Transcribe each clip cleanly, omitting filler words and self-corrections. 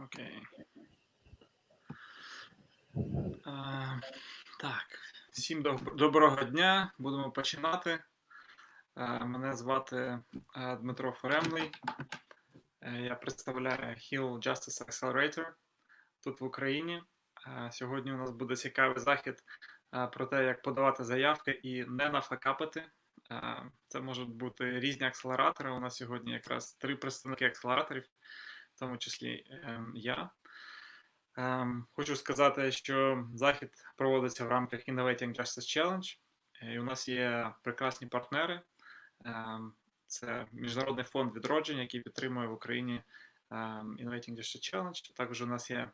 Окей. Так, всім доброго дня. Будемо починати. Мене звати Дмитро Феремлий. Я представляю Hill Justice Accelerator тут в Україні. Сьогодні у нас буде цікавий захід про те, як подавати заявки і не нафакапити. Це можуть бути різні акселератори. У нас сьогодні якраз 3 представники акселераторів, в тому числі я. Хочу сказати, що захід проводиться в рамках Innovating Justice Challenge. І у нас є прекрасні партнери. Це Міжнародний фонд відродження, який підтримує в Україні Innovating Justice Challenge. Також у нас є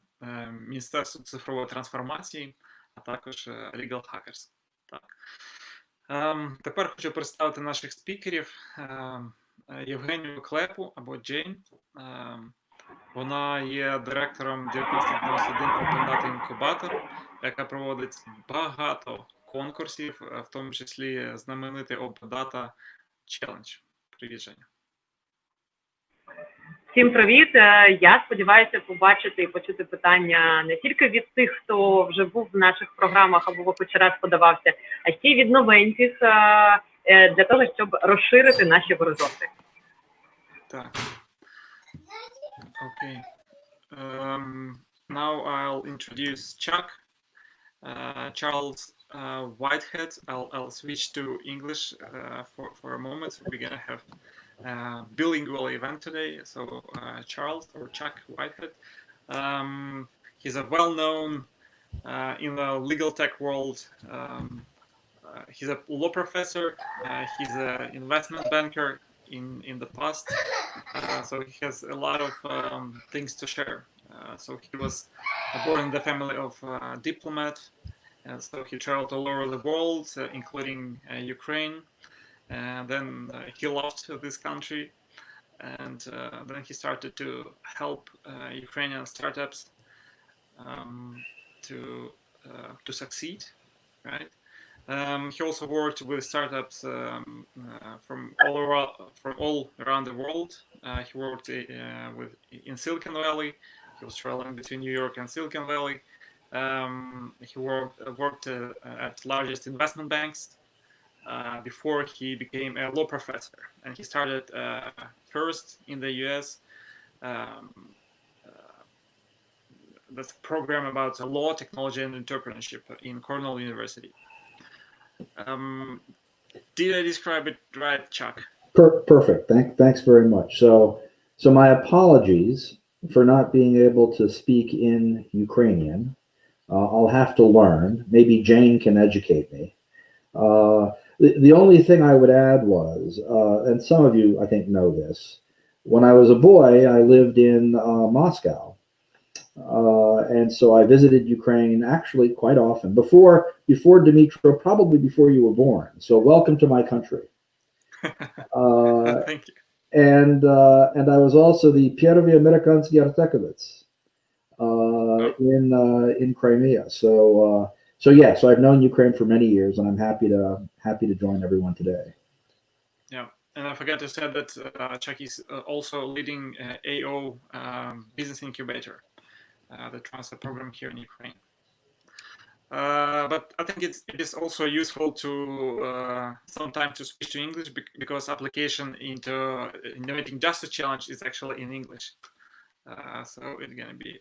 Міністерство цифрової трансформації, а також Legal Hackers. Так. Тепер хочу представити наших спікерів. Євгенію Клепу або Джейн. Вона є директором 1991 подавати інкубатор, яка проводить багато конкурсів, в тому числі знаменитий Data Challenge. Привіт, Женя. Всім привіт! Я сподіваюся побачити і почути питання не тільки від тих, хто вже був в наших програмах або хоч раз подавався, а ще й від новеньких, для того, щоб розширити наші горизонти. Так. Okay. Now I'll introduce Chuck, Charles Whitehead. I'll switch to English for a moment. So we're gonna have bilingual event today. So Charles or Chuck Whitehead, he's a well-known in the legal tech world. He's a law professor. He's an investment banker in the past, so he has a lot of things to share. So he was born in the family of a diplomat, and so he traveled all over the world, including Ukraine. And then he loved this country, and then he started to help Ukrainian startups to succeed, right? He also worked with startups from all around the world. He worked in Silicon Valley. He was traveling between New York and Silicon Valley. He worked at largest investment banks before he became a law professor. And he started first in the US. That's a program about law, technology, and entrepreneurship in Cornell University. Did I describe it right, Chuck? Perfect. Thanks very much. So my apologies for not being able to speak in Ukrainian. I'll have to learn. Maybe Jane can educate me. The only thing I would add was, and some of you I think know this, when I was a boy, I lived in Moscow. And so I visited Ukraine actually quite often, before Dmitro, probably before you were born. So welcome to my country. Thank you. And I was also the Первый американский артековец in Crimea. So I've known Ukraine for many years, and I'm happy to join everyone today. Yeah, and I forgot to say that Chuck is also leading AO Business Incubator, the transfer program here in Ukraine. But I think it is also useful to sometimes to switch to English because application into Innovating Justice Challenge is actually in English. So it's going to be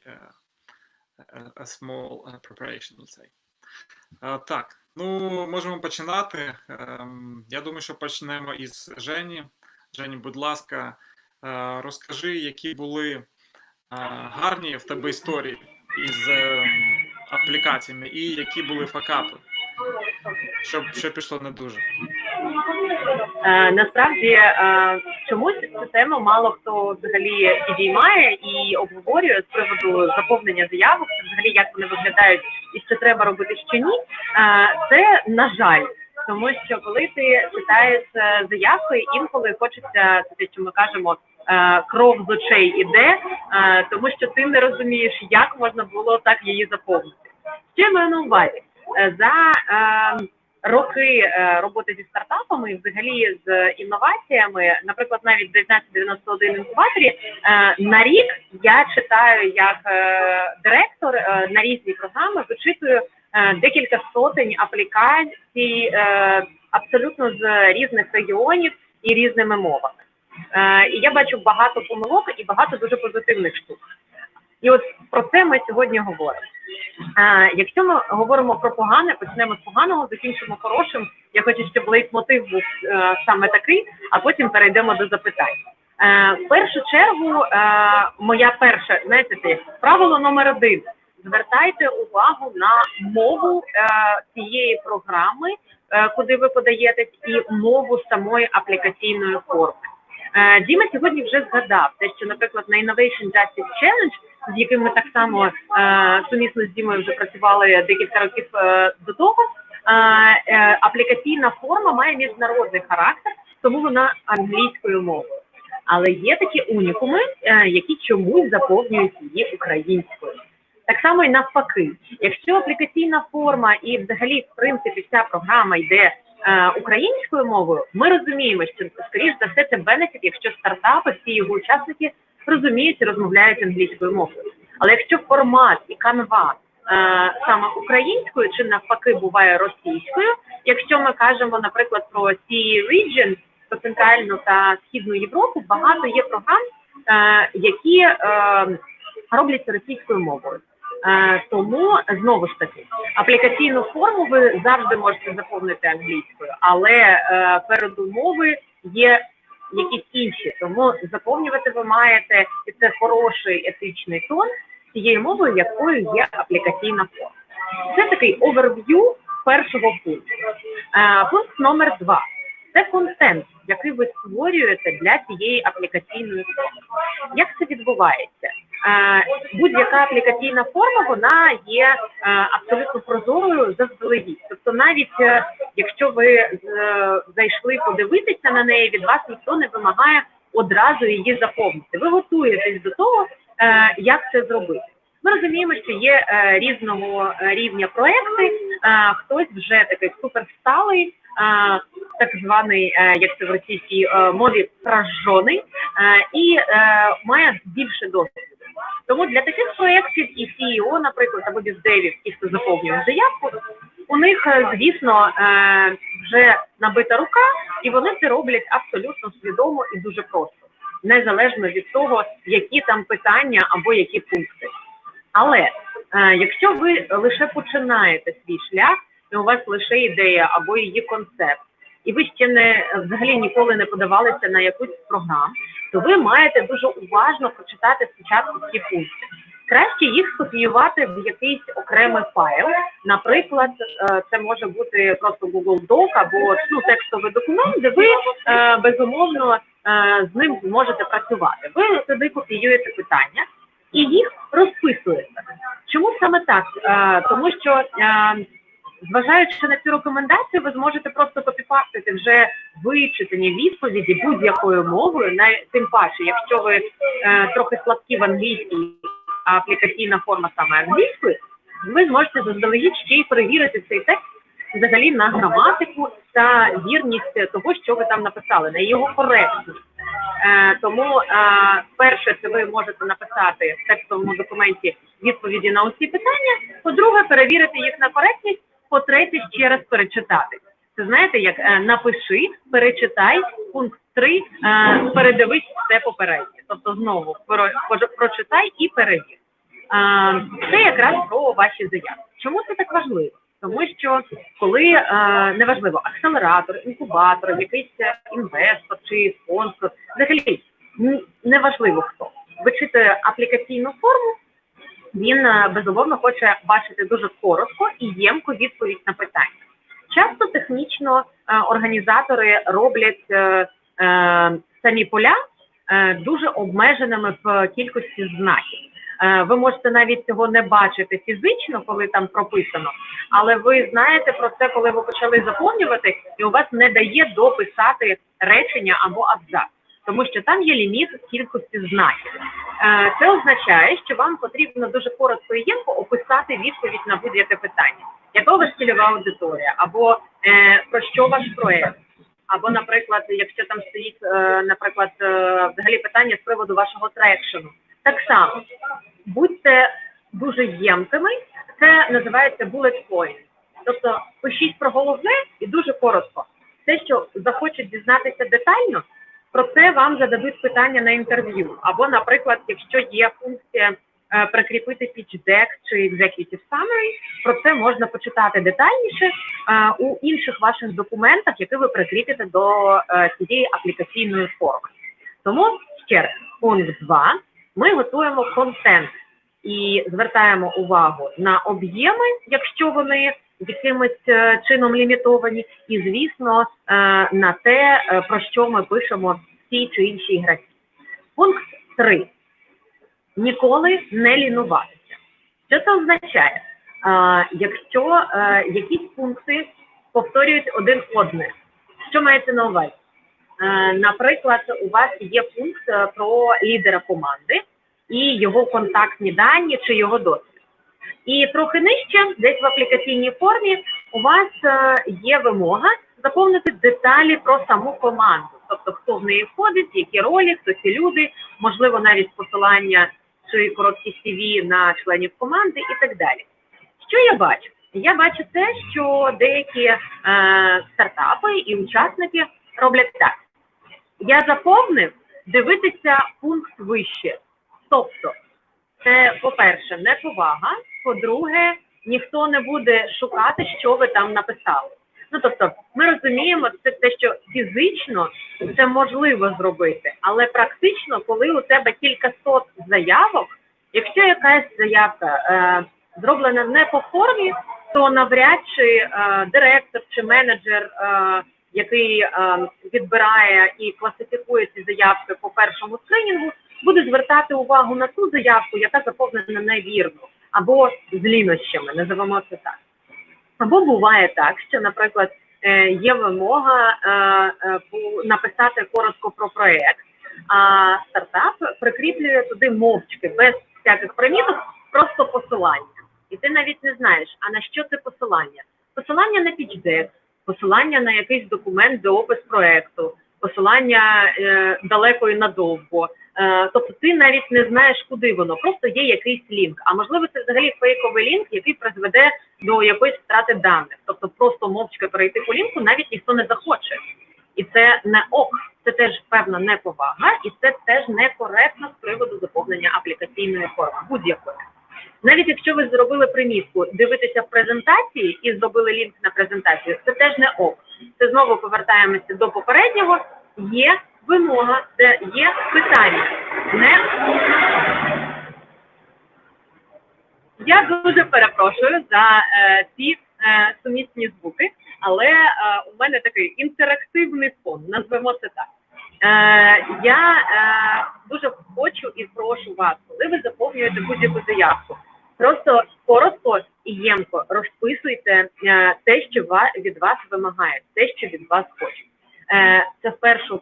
a small preparation, let's say. Так, можемо починати. Я думаю, що почнемо із Жені. Жені, будь ласка, розкажи, які були гарні в тебе історії із аплікаціями і які були факапи, що пішло не дуже. Насправді, чомусь цю тему мало хто взагалі підіймає і обговорює з приводу заповнення заявок, взагалі як вони виглядають і що треба робити, що ні. Це, на жаль, тому що коли ти читаєш заявку, інколи хочеться, те, що ми кажемо, кров з очей іде, тому що ти не розумієш, як можна було так її заповнити. Що я маю на увазі? За роки роботи зі стартапами, взагалі з інноваціями, наприклад, навіть в 1991 інкубаторі, на рік я читаю як директор на різні програми, вичитую декілька сотень аплікацій абсолютно з різних регіонів і різними мовами. І я бачу багато помилок і багато дуже позитивних штук. І от про це ми сьогодні говоримо. Якщо ми говоримо про погане, почнемо з поганого, закінчимо хорошим. Я хочу, щоб лейтмотив був саме такий, а потім перейдемо до запитань. В першу чергу, моя перша, знаєте, правило номер 1. Звертайте увагу на мову цієї програми, куди ви подаєтесь, і мову самої аплікаційної форми. Діма сьогодні вже згадав те, що, наприклад, на Innovating Justice Challenge, з яким ми так само сумісно з Дімою вже працювали декілька років до того, аплікаційна форма має міжнародний характер, тому вона англійською мовою. Але є такі унікуми, які чомусь заповнюють її українською. Так само і навпаки. Якщо аплікаційна форма і взагалі, в принципі, вся програма йде українською мовою, ми розуміємо, що, скоріш за все, це бенефіт, якщо стартапи, всі його учасники розуміють і розмовляють англійською мовою. Але якщо формат і канва саме українською, чи навпаки буває російською, якщо ми кажемо, наприклад, про CE Region, про Центральну та Східну Європу, багато є програм, які робляться російською мовою. Тому, знову ж таки, аплікаційну форму ви завжди можете заповнити англійською, але передумови є якісь інші, тому заповнювати ви маєте, і це хороший етичний тон, цією мовою, якою є аплікаційна форма. Це такий оверв'ю першого пункту. Пункт номер 2. Це контент, який ви створюєте для цієї аплікаційної форми. Як це відбувається? Будь-яка аплікаційна форма, вона є абсолютно прозорою заздалегідь. Тобто навіть якщо ви зайшли подивитися на неї, від вас ніхто не вимагає одразу її заповнити. Ви готуєтесь до того, як це зробити. Ми розуміємо, що є різного рівня проекти, хтось вже такий суперсталий, так званий, як це в російській мові, прожжений, і має більше досвіду. Тому для таких проєктів і CEO, наприклад, або бездевів, ті, хто заповнює заявку, у них, звісно, вже набита рука, і вони це роблять абсолютно свідомо і дуже просто, незалежно від того, які там питання або які пункти. Але якщо ви лише починаєте свій шлях, і у вас лише ідея або її концепт, і ви ще взагалі ніколи не подавалися на якусь програму, то ви маєте дуже уважно прочитати спочатку ці пункти. Краще їх скопіювати в якийсь окремий файл. Наприклад, це може бути просто Google Doc або текстовий документ, де ви, безумовно, з ним зможете працювати. Ви туди копіюєте питання і їх розписуєте. Чому саме так? Тому що, зважаючи на цю рекомендацію, ви зможете просто копіпастити вже вичитані відповіді будь-якою мовою, тим паче, якщо ви трохи слабкі в англійській, а аплікаційна форма саме англійською, ви зможете заздалегідь ще й перевірити цей текст взагалі на граматику та вірність того, що ви там написали, на його коректність. Тому, перше, це ви можете написати в текстовому документі відповіді на усі питання, по-друге, перевірити їх на коректність, по-третє, ще раз перечитати. Це, знаєте, як напиши, перечитай, пункт 3, передивись все попереднє. Тобто, знову, прочитай і перевір. Це якраз про ваші заявки. Чому це так важливо? Тому що, коли, неважливо, акселератор, інкубатор, якийсь інвестор чи спонсор, взагалі, неважливо хто, вичитує аплікаційну форму, він, безумовно, хоче бачити дуже коротко і ємко відповідь на питання. Часто технічно організатори роблять самі поля дуже обмеженими в кількості знаків. Ви можете навіть цього не бачити фізично, коли там прописано, але ви знаєте про це, коли ви почали заповнювати, і у вас не дає дописати речення або абзац. тому що там є ліміт кількості знаків. Це означає, що вам потрібно дуже коротко і ємко описати відповідь на будь-яке питання. Яка у вас цільова аудиторія, або про що ваш проєкт, або, наприклад, якщо там стоїть, наприклад, взагалі питання з приводу вашого трекшену. Так само, будьте дуже ємкими, це називається bullet point. Тобто пишіть про головне і дуже коротко. Те, що захочуть дізнатися детально, про це вам зададуть питання на інтерв'ю. Або, наприклад, якщо є функція прикріпити pitch deck чи executive summary, про це можна почитати детальніше у інших ваших документах, які ви прикріпите до цієї аплікаційної форми. Тому, ще раз, пункт 2. Ми готуємо контент і звертаємо увагу на об'єми, якщо вони якимось чином лімітовані, і, звісно, на те, про що ми пишемо в цій чи іншій графі. Пункт 3. Ніколи не лінуватися. Що це означає? Якщо якісь пункти повторюють один одне, що мається на увазі? Наприклад, у вас є пункт про лідера команди і його контактні дані чи його досвід. І трохи нижче, десь в аплікаційній формі, у вас є вимога заповнити деталі про саму команду. Тобто, хто в неї входить, які ролі, хто ці люди, можливо, навіть посилання чи короткі CV на членів команди і так далі. Що я бачу? Я бачу те, що деякі стартапи і учасники роблять так. Я заповнив, дивитися пункт вище. Тобто, це, по-перше, неповага, по-друге, ніхто не буде шукати, що ви там написали. Ну, тобто, ми розуміємо, це те, що фізично це можливо зробити, але практично, коли у тебе кількасот заявок, якщо якась заявка зроблена не по формі, то навряд чи директор чи менеджер, який відбирає і класифікує ці заявки по першому скринінгу, буде звертати увагу на ту заявку, яка заповнена невірно, або з лінощами, називаємо це так. Або буває так, що, наприклад, є вимога написати коротко про проєкт, а стартап прикріплює туди мовчки, без всяких приміток, просто посилання. І ти навіть не знаєш, а на що це посилання? Посилання на pitch-deck, посилання на якийсь документ, де опис проєкту, посилання далеко і надовго. Тобто ти навіть не знаєш, куди воно, просто є якийсь лінк. А можливо, це взагалі фейковий лінк, який призведе до якоїсь втрати даних. Тобто просто мовчки перейти по лінку навіть ніхто не захоче. І це не ок, це теж певна неповага, і це теж некоректно з приводу заповнення аплікаційної форми, будь-якої. Навіть якщо ви зробили примітку дивитися в презентації і зробили лінк на презентацію, це теж не ок. Це знову повертаємося до попереднього, є вимога, де є питання. Я дуже перепрошую за ці сумісні звуки, але у мене такий інтерактивний фон, назвемо це так. Я дуже хочу і прошу вас, коли ви заповнюєте будь-яку заявку, просто коротко і ємко розписуйте те, що від вас вимагають, те, що від вас хочуть. Це в першу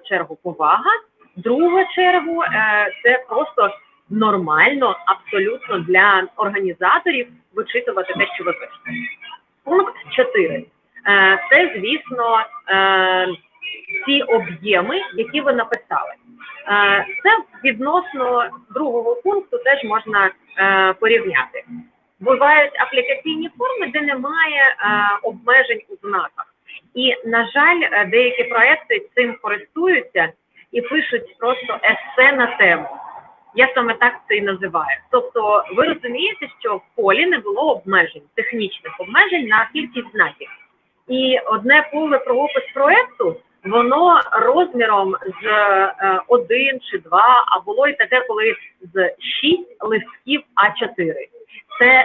чергу повага, в другу чергу це просто нормально, абсолютно для організаторів вичитувати те, що ви пишете. Пункт 4. Це, звісно, ці об'єми, які ви написали. Це відносно другого пункту теж можна порівняти. Бувають аплікаційні форми, де немає обмежень у знаках. І, на жаль, деякі проекти цим користуються і пишуть просто есе на тему. Я саме так це і називаю. Тобто ви розумієте, що в полі не було обмежень, технічних обмежень на кількість знаків. І одне поле про опис проекту, воно розміром з 1 чи 2, а було і таке, коли з 6 листків А4. Це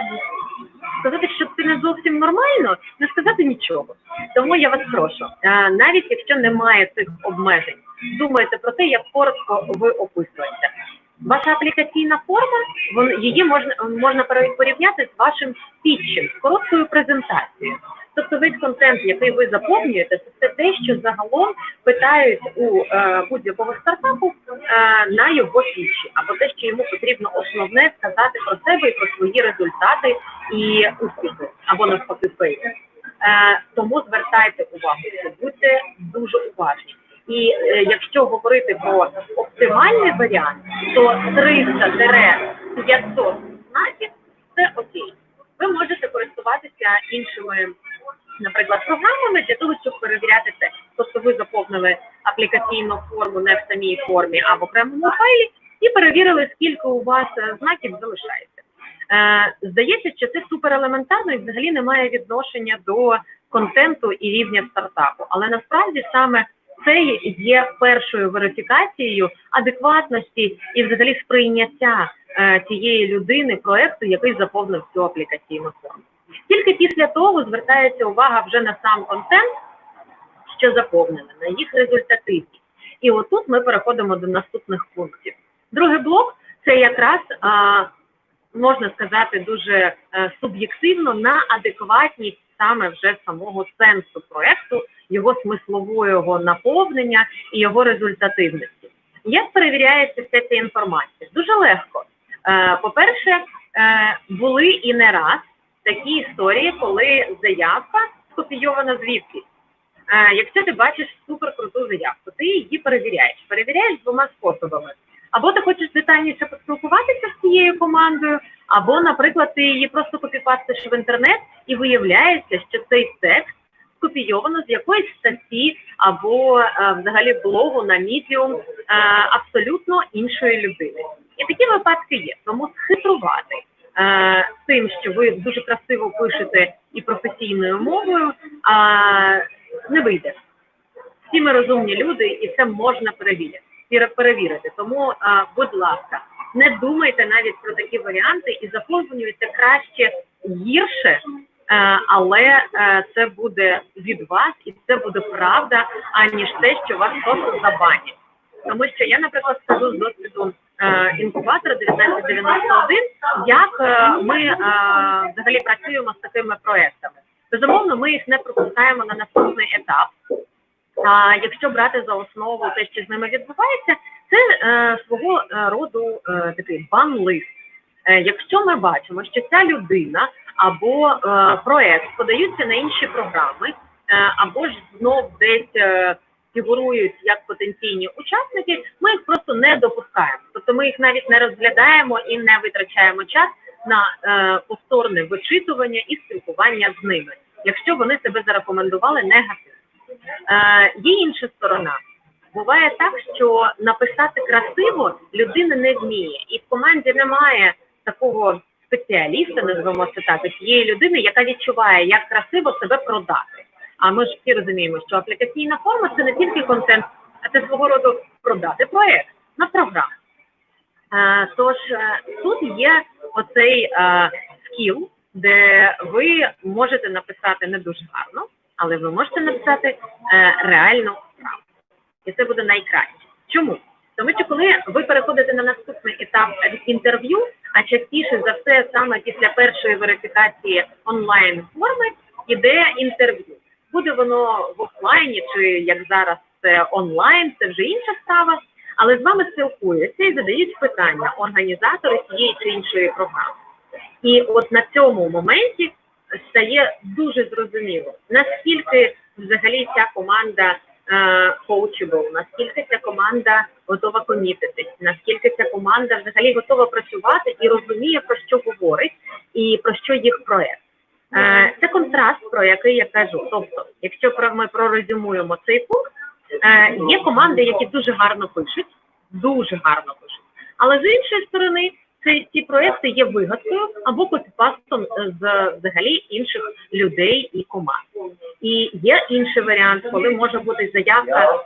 сказати, що це не зовсім нормально, не сказати нічого. Тому я вас прошу, навіть якщо немає цих обмежень, думайте про те, як коротко ви описуєте. Ваша аплікаційна форма, її можна порівняти з вашим пітчем, з короткою презентацією. Тобто весь контент, який ви заповнюєте, це те, що загалом питають у будь-якого стартапу на його фічі, або те, що йому потрібно основне сказати про себе і про свої результати і успіхи, або навпаки фейли. Тому звертайте увагу, будьте дуже уважні. І якщо говорити про оптимальний варіант, то 300-500 знаків – це окей. Ви можете користуватися іншими, наприклад, програмами для того, щоб перевіряти текст. Тобто ви заповнили аплікаційну форму не в самій формі, а в окремому файлі і перевірили, скільки у вас знаків залишається. Здається, що це суперелементарно і взагалі не має відношення до контенту і рівня стартапу. Але насправді саме це є першою верифікацією адекватності і взагалі сприйняття тієї людини, проекту, який заповнив цю аплікаційну форму. Тільки після того звертається увага вже на сам контент, що заповнено, на їх результативність. І отут ми переходимо до наступних пунктів. Другий блок – це якраз, можна сказати, дуже суб'єктивно на адекватність саме вже самого сенсу проекту, його смислового наповнення і його результативності. Як перевіряється вся ця інформація? Дуже легко. По-перше, були і не раз такі історії, коли заявка скопійована звідки. Якщо ти бачиш суперкруту заявку, ти її перевіряєш. Перевіряєш двома способами. Або ти хочеш детальніше поспілкуватися з цією командою, або, наприклад, ти її просто копіпастиш в інтернет і виявляється, що цей текст скопійовано з якоїсь статті або взагалі блогу на Medium абсолютно іншої людини. І такі випадки є. Тому схитрувати тим, що ви дуже красиво пишете і професійною мовою, не вийде. Всі ми розумні люди, і це можна перевірити. Тому, будь ласка, не думайте навіть про такі варіанти і заповнюйте краще гірше, але це буде від вас і це буде правда, аніж те, що вас просто забанять. Тому що я, наприклад, скажу з досвіду інкубатора 1991, як ми взагалі працюємо з такими проектами. Безумовно, ми їх не пропускаємо на наступний етап. Якщо брати за основу те, що з ними відбувається, це свого роду такий бан-лист. Якщо ми бачимо, що ця людина або проект подаються на інші програми, або ж знов десь фігурують як потенційні учасники, ми їх просто не допускаємо. Тобто ми їх навіть не розглядаємо і не витрачаємо час на повторне вичитування і спілкування з ними, якщо вони себе зарекомендували негативно. Є інша сторона. Буває так, що написати красиво людина не вміє. І в команді немає такого спеціаліста, називаємо це так, тієї людини, яка відчуває, як красиво себе продати. А ми ж всі розуміємо, що аплікаційна форма – це не тільки контент, а це свого роду продати проєкт на програму. Тож тут є оцей скіл, де ви можете написати не дуже гарно, але ви можете написати реальну справу. І це буде найкраще. Чому? Тому що коли ви переходите на наступний етап інтерв'ю, а частіше за все саме після першої верифікації онлайн-форми, іде інтерв'ю. Буде воно в офлайні, чи як зараз це онлайн, це вже інша справа, але з вами спілкуються і задають питання організатори цієї чи іншої програми. І от на цьому моменті стає дуже зрозуміло, наскільки взагалі ця команда coachable, наскільки ця команда готова комітитись, наскільки ця команда взагалі готова працювати і розуміє, про що говорить і про що їх проєкт. Це контраст, про який я кажу. Тобто, якщо ми прорезюмуємо цей пункт, є команди, які дуже гарно пишуть, але з іншої сторони, ці проекти є вигадкою або копіпастом з взагалі інших людей і команд. І є інший варіант, коли може бути заявка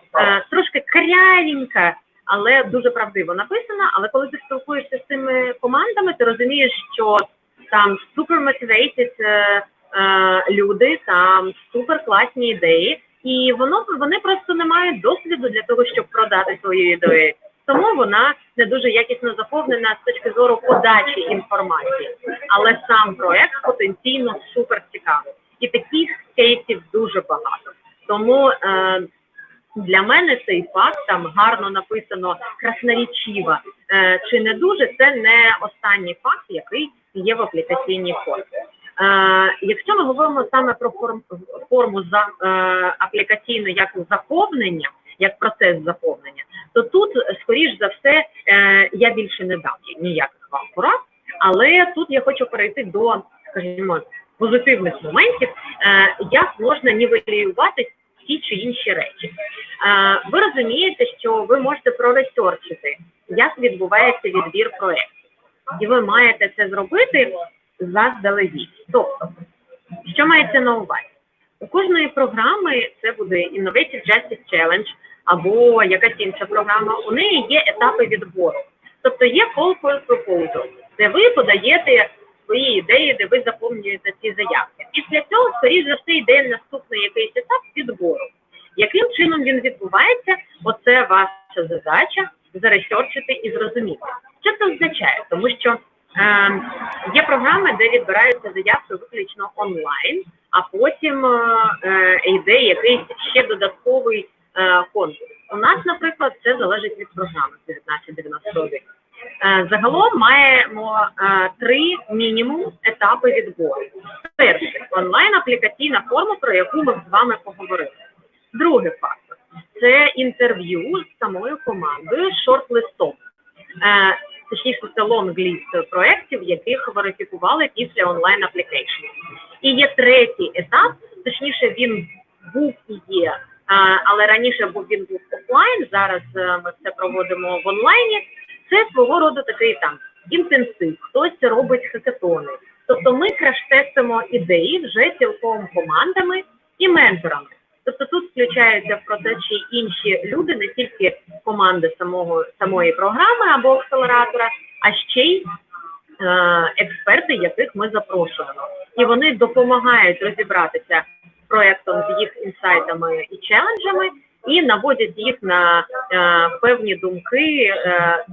трошки крявенька, але дуже правдиво написана, але коли ти спілкуєшся з цими командами, ти розумієш, що там супер мотивейтед люди, там супер класні ідеї, і вони просто не мають досвіду для того, щоб продати свої ідеї. Тому вона не дуже якісно заповнена з точки зору подачі інформації. Але сам проект потенційно супер цікавий. І таких кейсів дуже багато. Тому для мене цей факт, там гарно написано, красноречиво, чи не дуже, це не останній факт, який є в аплікаційній формі. Якщо ми говоримо саме про форму аплікаційну як заповнення, як процес заповнення, то тут, скоріш за все, я більше не дам ніяких вам порад, але тут я хочу перейти до, скажімо, позитивних моментів, як можна нівелювати ті чи інші речі. Ви розумієте, що ви можете проресерчити, як відбувається відбір проєктів. І ви маєте це зробити заздалегідь. Тобто, що мається на увазі? У кожної програми, це буде Innovating Justice Challenge або якась інша програма, у неї є етапи відбору. Тобто є call for proposal, де ви подаєте свої ідеї, де ви заповнюєте ці заявки. Після цього, скоріш за все, йде наступний якийсь етап відбору. Яким чином він відбувається? Оце ваша задача заресерчити і зрозуміти. Що це означає? Тому що є програми, де відбираються заявки виключно онлайн, а потім йде якийсь ще додатковий конкурс. У нас, наприклад, це залежить від програми 1991. Загалом маємо 3 мінімум етапи відбору. Перший – онлайн-аплікаційна форма, про яку ми з вами поговорили. Другий фактор – це інтерв'ю з самою командою, з шорт-листом. Точніше, це лонг-ліст проєктів, яких верифікували після онлайн-аплікейшн. І є третій етап, точніше він був і є, але раніше він був офлайн, зараз ми це проводимо в онлайні. Це свого роду такий там інтенсив, хтось робить хакатони. Тобто ми краш-тестимо ідеї вже цілком командами і менторами. Тобто тут включаються в процесі інші люди, не тільки команди самої програми або акселератора, а ще й експерти, яких ми запрошуємо. І вони допомагають розібратися з проєктом, з їх інсайтами і челенджами, і наводять їх на певні думки,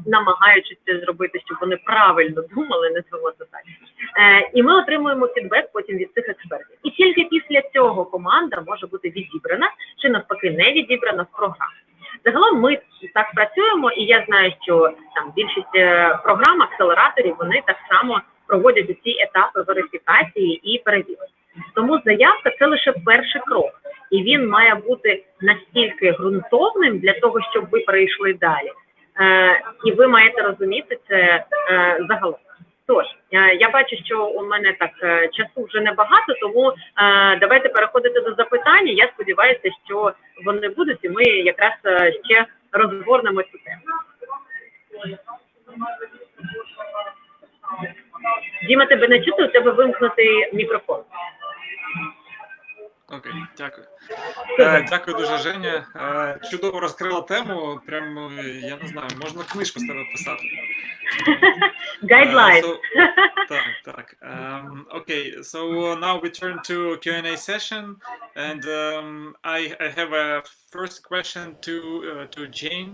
намагаючись це зробити, щоб вони правильно думали, назвемо це так. І ми отримуємо фідбек потім від цих експертів. І тільки після цього команда може бути відібрана, чи навпаки не відібрана з програми. Загалом ми так працюємо, і я знаю, що там більшість програм, акселераторів, вони так само проводять ці етапи верифікації і перевірки. Тому заявка – це лише перший крок. І він має бути настільки ґрунтовним для того, щоб ви перейшли далі. І ви маєте розуміти це загалом. Тож, я бачу, що у мене так часу вже небагато, тому давайте переходити до запитання. Я сподіваюся, що вони будуть, і ми якраз ще розгорнемо цю тему. Діма, тебе не чути, у тебе вимкнутий мікрофон. Окей, дякую. Дякую дуже, Женя. Чудово розкрила тему. Прям, я не знаю, можна книжку з тебе писати. Guidelines. Так. Okay, so now we turn to Q&A session, and I have a first question to Jane.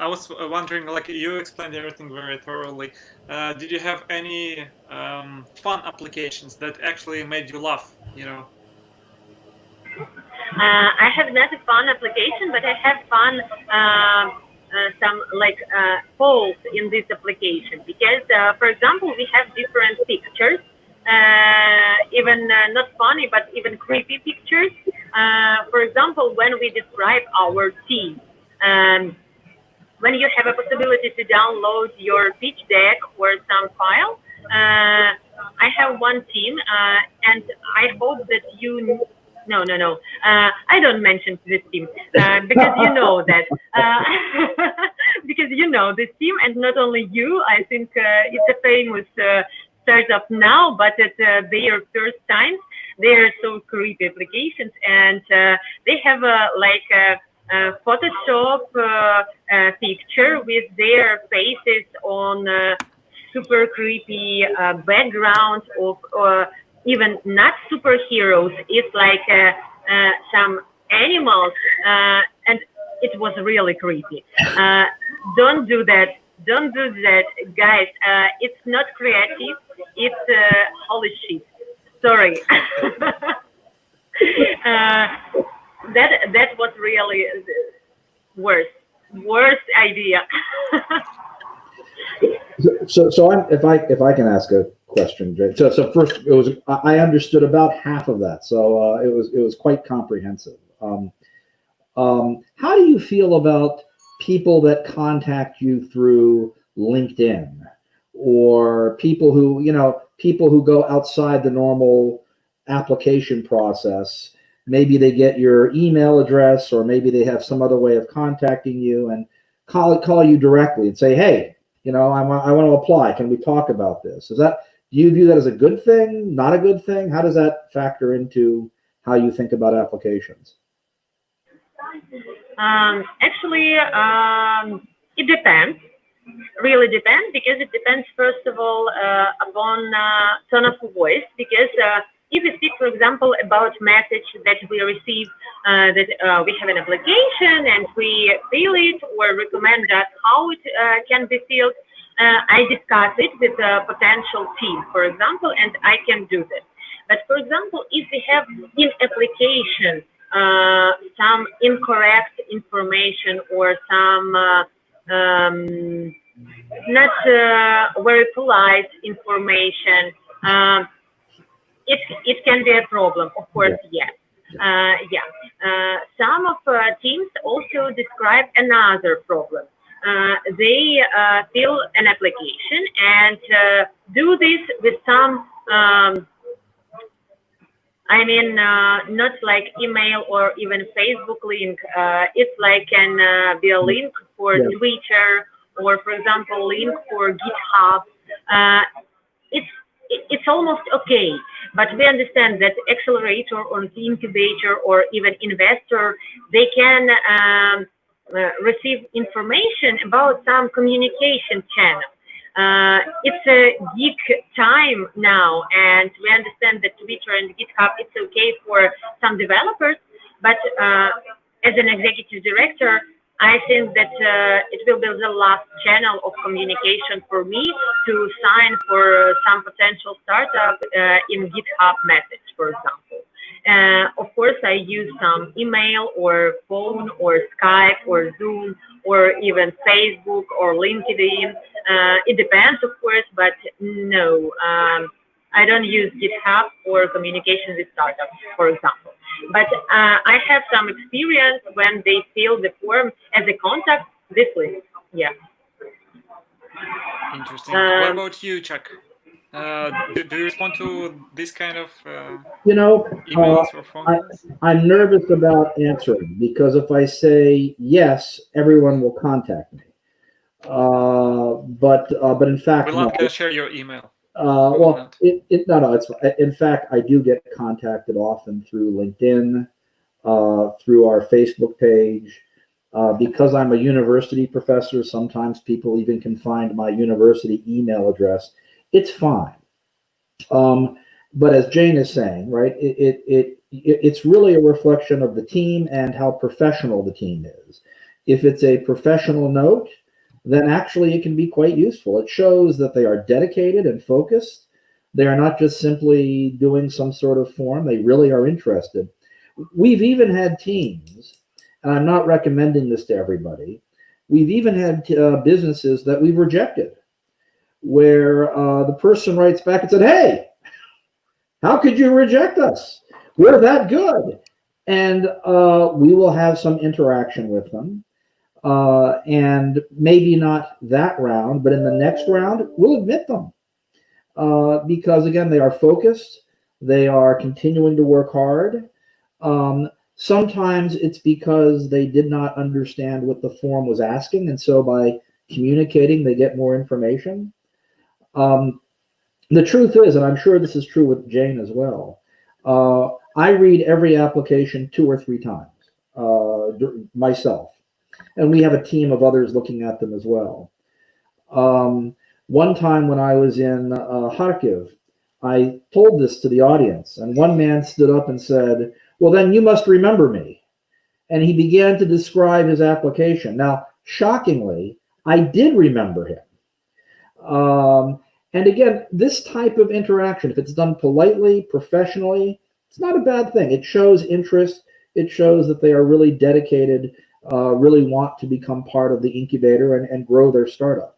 I was wondering, like you explained everything very thoroughly. Did you have any fun applications that actually made you laugh? You know. I have not a fun application, but I have fun some like polls in this application because, for example, we have different pictures, even not funny, but even creepy pictures. For example, when we describe our team. When you have a possibility to download your pitch deck or some file, I have one team, and I hope that you. No. I don't mention this team because you know that. Because you know this team, and not only you. I think it's a famous startup now, but at their first time, they are so creepy applications, and they have like a Photoshop picture with their faces on super creepy background of even not superheroes. It's like some animals, and it was really creepy. Don't do that. Don't do that, guys. It's not creative. It's holy shit. Sorry. That was really worst idea. So if I can ask a question, Jay. So first, I understood about half of that, so it was quite comprehensive. How do you feel about people that contact you through LinkedIn, or people who go outside the normal application process? Maybe they get your email address, or maybe they have some other way of contacting you and call you directly and say, hey, I want to apply. Can we talk about this? Do you view that as a good thing, not a good thing? How does that factor into how you think about applications? Actually, it depends. Really depends, because it depends, first of all, upon tone of voice. Because if we speak, for example, about message that we receive, that we have an application and we fill it or recommend that how it can be filled, I discuss it with a potential team, for example, and I can do this. But for example, if we have in application some incorrect information or some not very polite information, it can be a problem, of course. Yes. Some of teams also describe another problem. They fill an application and do this with some not like email or even Facebook link. It's like can be a link for Twitter, or for example, link for GitHub. It's almost okay, but we understand that accelerator or incubator or even investor, they can receive information about some communication channel. It's a geek time now, and we understand that Twitter and GitHub, it's okay for some developers, but as an executive director, I think that it will be the last channel of communication for me to sign for some potential startup in GitHub message, for example. Of course, I use some email or phone or Skype or Zoom or even Facebook or LinkedIn. It depends, of course, but no, I don't use GitHub for communication with startups, for example. But I have some experience when they fill the form as a contact this list. Yeah. Interesting. What about you, Chuck? Do you respond to this kind of emails or phone calls? I'm nervous about answering, because if I say yes, everyone will contact me. But in fact, we'll have to share your email. It's in fact, I do get contacted often through LinkedIn, through our Facebook page, because I'm a university professor. Sometimes people even can find my university email address. It's fine. But as Jane is saying, right, it's really a reflection of the team and how professional the team is. If it's a professional note, then actually it can be quite useful. It shows that they are dedicated and focused. They are not just simply doing some sort of form. They really are interested. We've even had teams, and I'm not recommending this to everybody, we've even had businesses that we've rejected, where the person writes back and said, hey, how could you reject us? We're that good. And we will have some interaction with them. And maybe not that round, but in the next round, we'll admit them. Because again, they are focused. They are continuing to work hard. Sometimes it's because they did not understand what the form was asking. And so by communicating, they get more information. The truth is, and I'm sure this is true with Jane as well, I read every application 2 or 3 times myself. And we have a team of others looking at them as well. One time when I was in Kharkiv, I told this to the audience, and one man stood up and said, well, then you must remember me. And he began to describe his application. Now, shockingly, I did remember him. And again, this type of interaction, if it's done politely, professionally, It's not a bad thing. It shows interest. It shows that they are really dedicated, really want to become part of the incubator and grow their startup.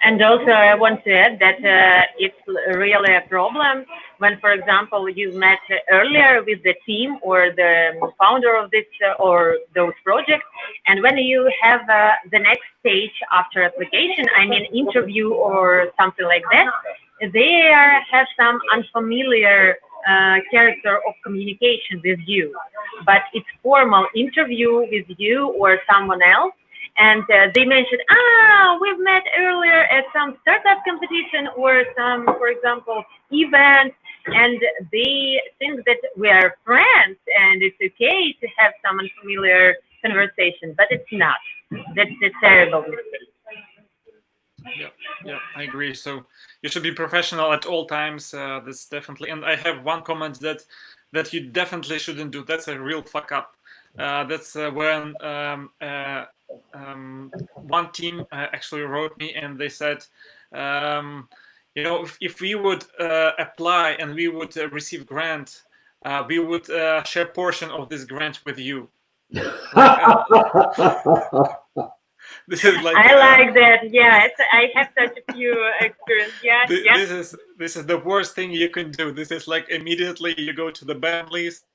And also, I want to add that it's really a problem when, for example, you met earlier with the team or the founder of this or those projects, and when you have the next stage after application, I mean interview or something like that, they have some unfamiliar character of communication with you, but it's formal interview with you or someone else. And they mentioned, we've met earlier at some startup competition or some, for example, event, and they think that we are friends and it's okay to have some unfamiliar conversation, but it's not. That's a terrible mistake. Yeah, I agree. So you should be professional at all times. That's definitely. And I have one comment that you definitely shouldn't do. That's a real fuck up. That's when one team actually wrote me and they said, if we would apply and we would receive grant, we would share portion of this grant with you. This is like I like that. Yeah, I have such a few experience. Yeah, This is the worst thing you can do. This is like immediately you go to the ban list.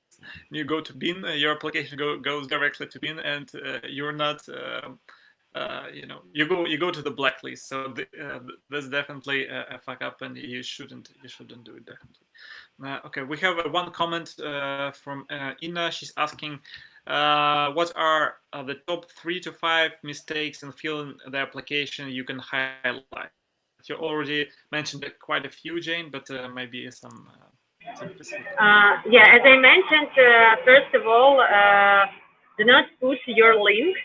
You go to bin, your application goes directly to bin, and you're not, you go to the blacklist. So that's definitely a fuck up, and you shouldn't do it definitely. Okay, we have one comment from Inna. She's asking, what are the top 3 to 5 mistakes in filling the application you can highlight? You already mentioned quite a few, Jane, but maybe some. As I mentioned, first of all, do not put your links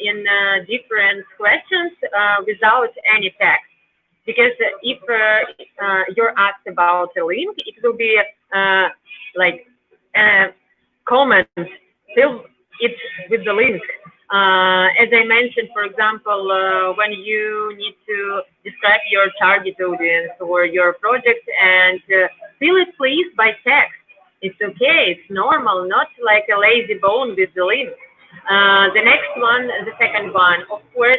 in different questions without any text. Because if you're asked about a link, it will be like a comment, fill it with the link. As I mentioned, for example, when you need to describe your target audience or your project and fill it please by text. It's okay, it's normal, not like a lazy bone with the link. The next one, the second one, of course,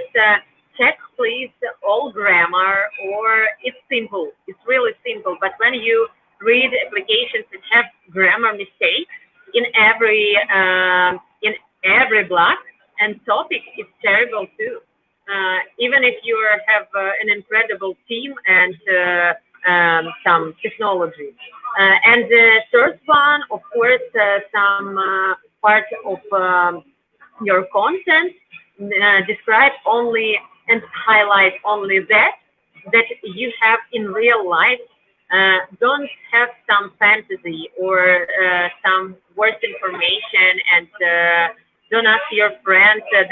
check please all grammar, or it's simple, it's really simple, but when you read applications that have grammar mistakes in every block and topic, it's terrible too. Even if you have an incredible team and some technology. And the third one, of course, some part of your content describe only and highlight only that you have in real life. Don't have some fantasy or some worse information, and don't ask your friends that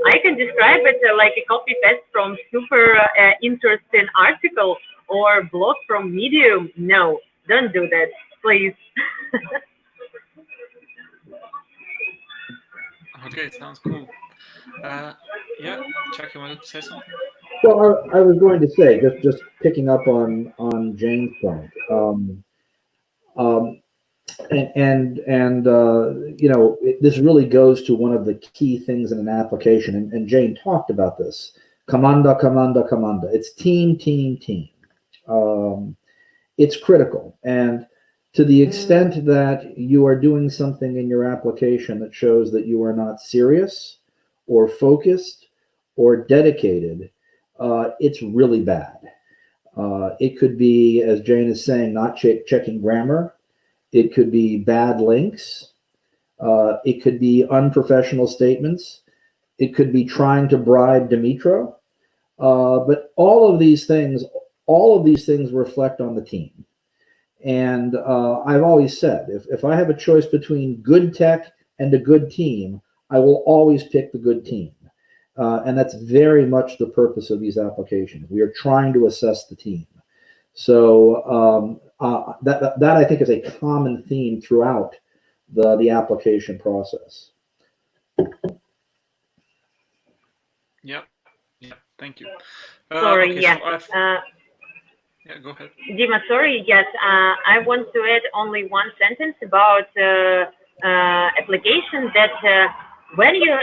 I can describe it like a copy paste from super interesting article or blog from Medium. No, don't do that, please. Okay, sounds cool. Yeah, Chuck, you wanted to say something? Well, I was going to say, just picking up on Jane's point, this really goes to one of the key things in an application, and Jane talked about this. Команда. It's team. It's critical, and to the extent that you are doing something in your application that shows that you are not serious or focused or dedicated, it's really bad. It could be, as Jane is saying, not checking grammar. It could be bad links. It could be unprofessional statements. It could be trying to bribe Dimitro. But all of these things reflect on the team. And I've always said, if I have a choice between good tech and a good team, I will always pick the good team. And that's very much the purpose of these applications. We are trying to assess the team. So that I think is a common theme throughout the application process. Yeah, thank you. Sorry, okay, yeah. so Yeah, go ahead. Dima, sorry. Yes, I want to add only one sentence about application that when you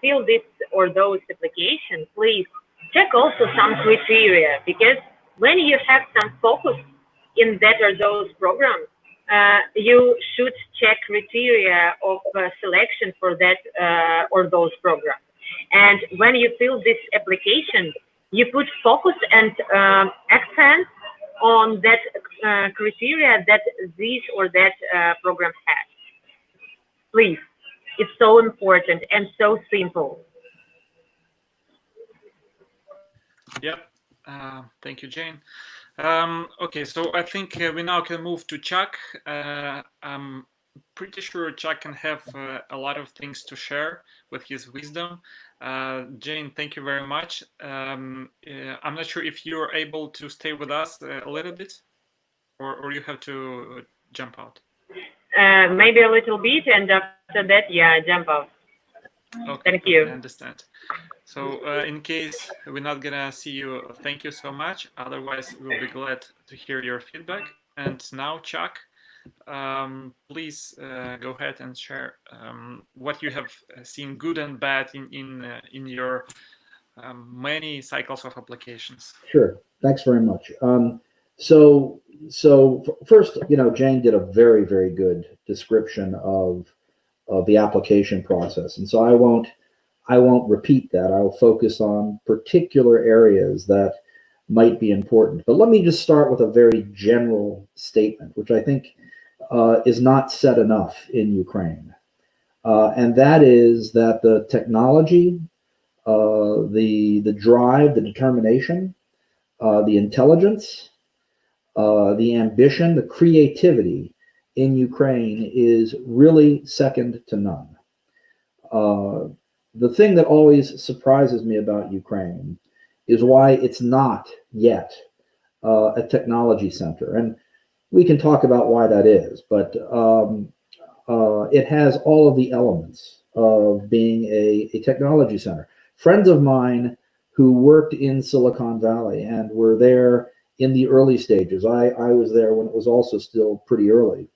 fill this or those applications, please check also some criteria, because when you have some focus in that or those programs, you should check criteria of selection for that or those programs. And when you fill this application, you put focus and accent on that criteria that this or that program has. Please, it's so important and so simple. Yep. Thank you, Jane. Okay, so I think we now can move to Chuck. I'm pretty sure Chuck can have a lot of things to share with his wisdom. Jane, thank you very much. I'm not sure if you're able to stay with us a little bit, or you have to jump out. Maybe a little bit, and after that, yeah, jump out. Okay, Thank you. I understand. So in case we're not gonna see you, thank you so much. Otherwise, we'll be glad to hear your feedback. And now, Chuck, please go ahead and share what you have seen, good and bad, in your many cycles of applications. Sure. Thanks very much. So first, Jane did a very, very good description of the application process, and so I won't repeat that. I'll focus on particular areas that might be important. But let me just start with a very general statement, which I think is not said enough in Ukraine, and that is that the technology, the drive, the determination, the intelligence, the ambition, the creativity in Ukraine is really second to none. The thing that always surprises me about Ukraine is why it's not yet a technology center. And we can talk about why that is, but it has all of the elements of being a technology center. Friends of mine who worked in Silicon Valley and were there in the early stages, I was there when it was also still pretty early,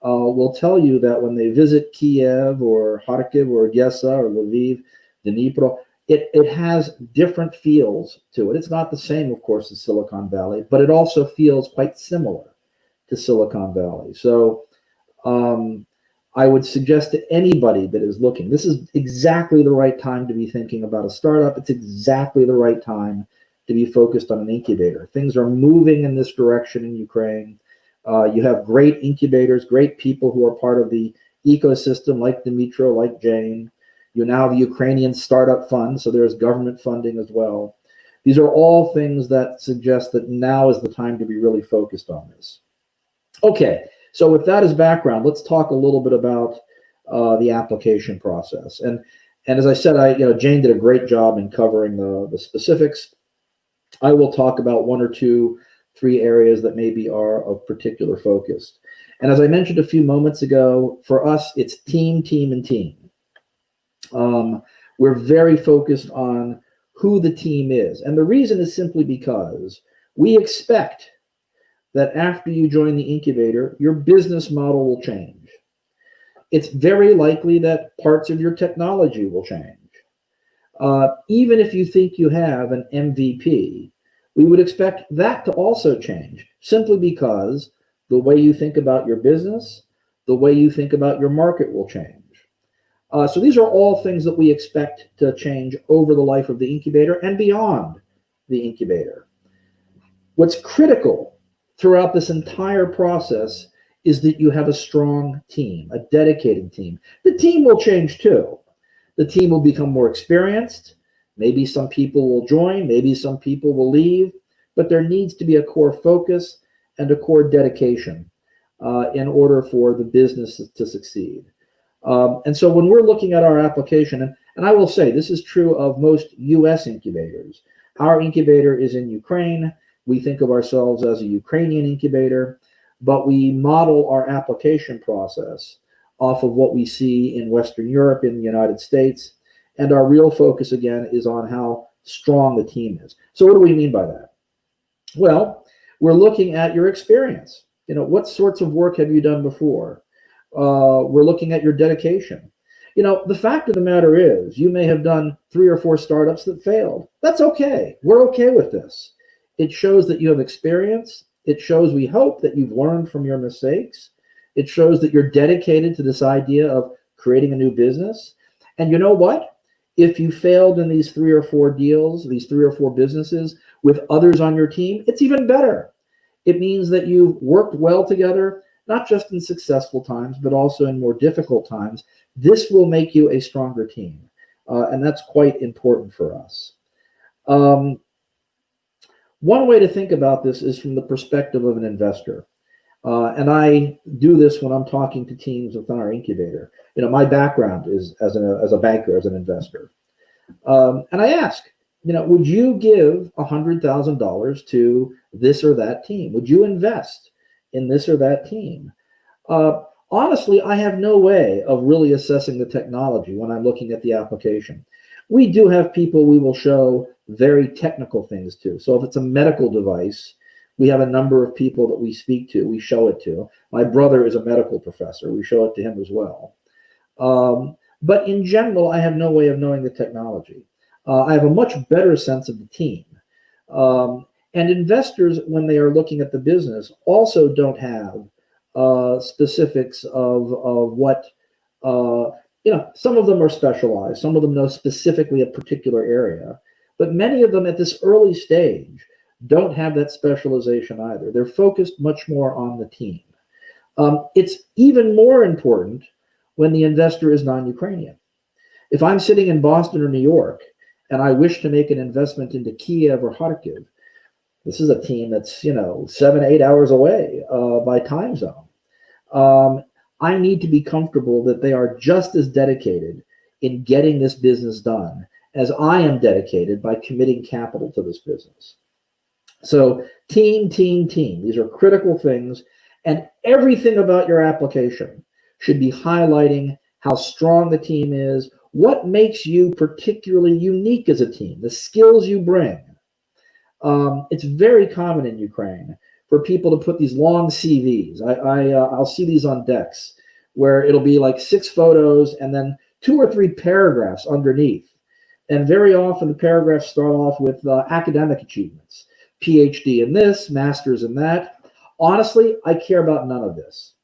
will tell you that when they visit Kiev or Kharkiv or Odessa or Lviv, Dnipro, it has different feels to it. It's not the same, of course, as Silicon Valley, but it also feels quite similar to Silicon Valley. So I would suggest to anybody that is looking, this is exactly the right time to be thinking about a startup. It's exactly the right time to be focused on an incubator. Things are moving in this direction in Ukraine. You have great incubators, great people who are part of the ecosystem, like Dmytro, like Jane. You now have the Ukrainian Startup Fund, so there's government funding as well. These are all things that suggest that now is the time to be really focused on this. Okay, so with that as background, let's talk a little bit about the application process. And as I said, Jane did a great job in covering the specifics. I will talk about one or two, three areas that maybe are of particular focus. And as I mentioned a few moments ago, for us, it's team, team, and team. We're very focused on who the team is. And the reason is simply because we expect that after you join the incubator, your business model will change. It's very likely that parts of your technology will change. Even if you think you have an MVP, we would expect that to also change, simply because the way you think about your business, the way you think about your market will change. So these are all things that we expect to change over the life of the incubator and beyond the incubator. What's critical throughout this entire process is that you have a strong team, a dedicated team. The team will change too. The team will become more experienced. Maybe some people will join, maybe some people will leave, but there needs to be a core focus and a core dedication in order for the business to succeed. And so when we're looking at our application, and I will say this is true of most US incubators. Our incubator is in Ukraine. We think of ourselves as a Ukrainian incubator, but we model our application process off of what we see in Western Europe, in the United States. And our real focus, again, is on how strong the team is. So what do we mean by that? Well, We're looking at your experience. You know, what sorts of work have you done before? We're looking at your dedication. You know, the fact of the matter is you may have done 3 or 4 startups that failed. That's okay. We're okay with this. It shows that you have experience. It shows, we hope, that you've learned from your mistakes. It shows that you're dedicated to this idea of creating a new business. And you know what? If you failed in these 3 or 4 deals, these 3 or 4 businesses with others on your team, it's even better. It means that you've worked well together, not just in successful times, but also in more difficult times. This will make you a stronger team. And that's quite important for us. One way to think about this is from the perspective of an investor. And I do this when I'm talking to teams within our incubator. You know, my background is as a banker, as an investor. And I ask, you know, would you give $100,000 to this or that team? Would you invest in this or that team? Honestly, I have no way of really assessing the technology when I'm looking at the application. We do have people we will show very technical things to. So if it's a medical device, we have a number of people that we speak to, we show it to. My brother is a medical professor. We show it to him as well. But in general, I have no way of knowing the technology. I have a much better sense of the team. And investors, when they are looking at the business, also don't have specifics of what, you know, some of them are specialized. Some of them know specifically a particular area. But many of them at this early stage don't have that specialization either. They're focused much more on the team. It's even more important when the investor is non-Ukrainian. If I'm sitting in Boston or New York and I wish to make an investment into Kiev or Kharkiv, this is a team that's, you know, 7, 8 hours away by time zone. I need to be comfortable that they are just as dedicated in getting this business done as I am dedicated by committing capital to this business. So team, team, team. These are critical things. And everything about your application should be highlighting how strong the team is, what makes you particularly unique as a team, the skills you bring. It's very common in Ukraine for people to put these long CVs. I'll see these on decks where it'll be like 6 photos and then 2 or 3 paragraphs underneath. And very often the paragraphs start off with academic achievements. PhD in this, master's in that. Honestly, I care about none of this.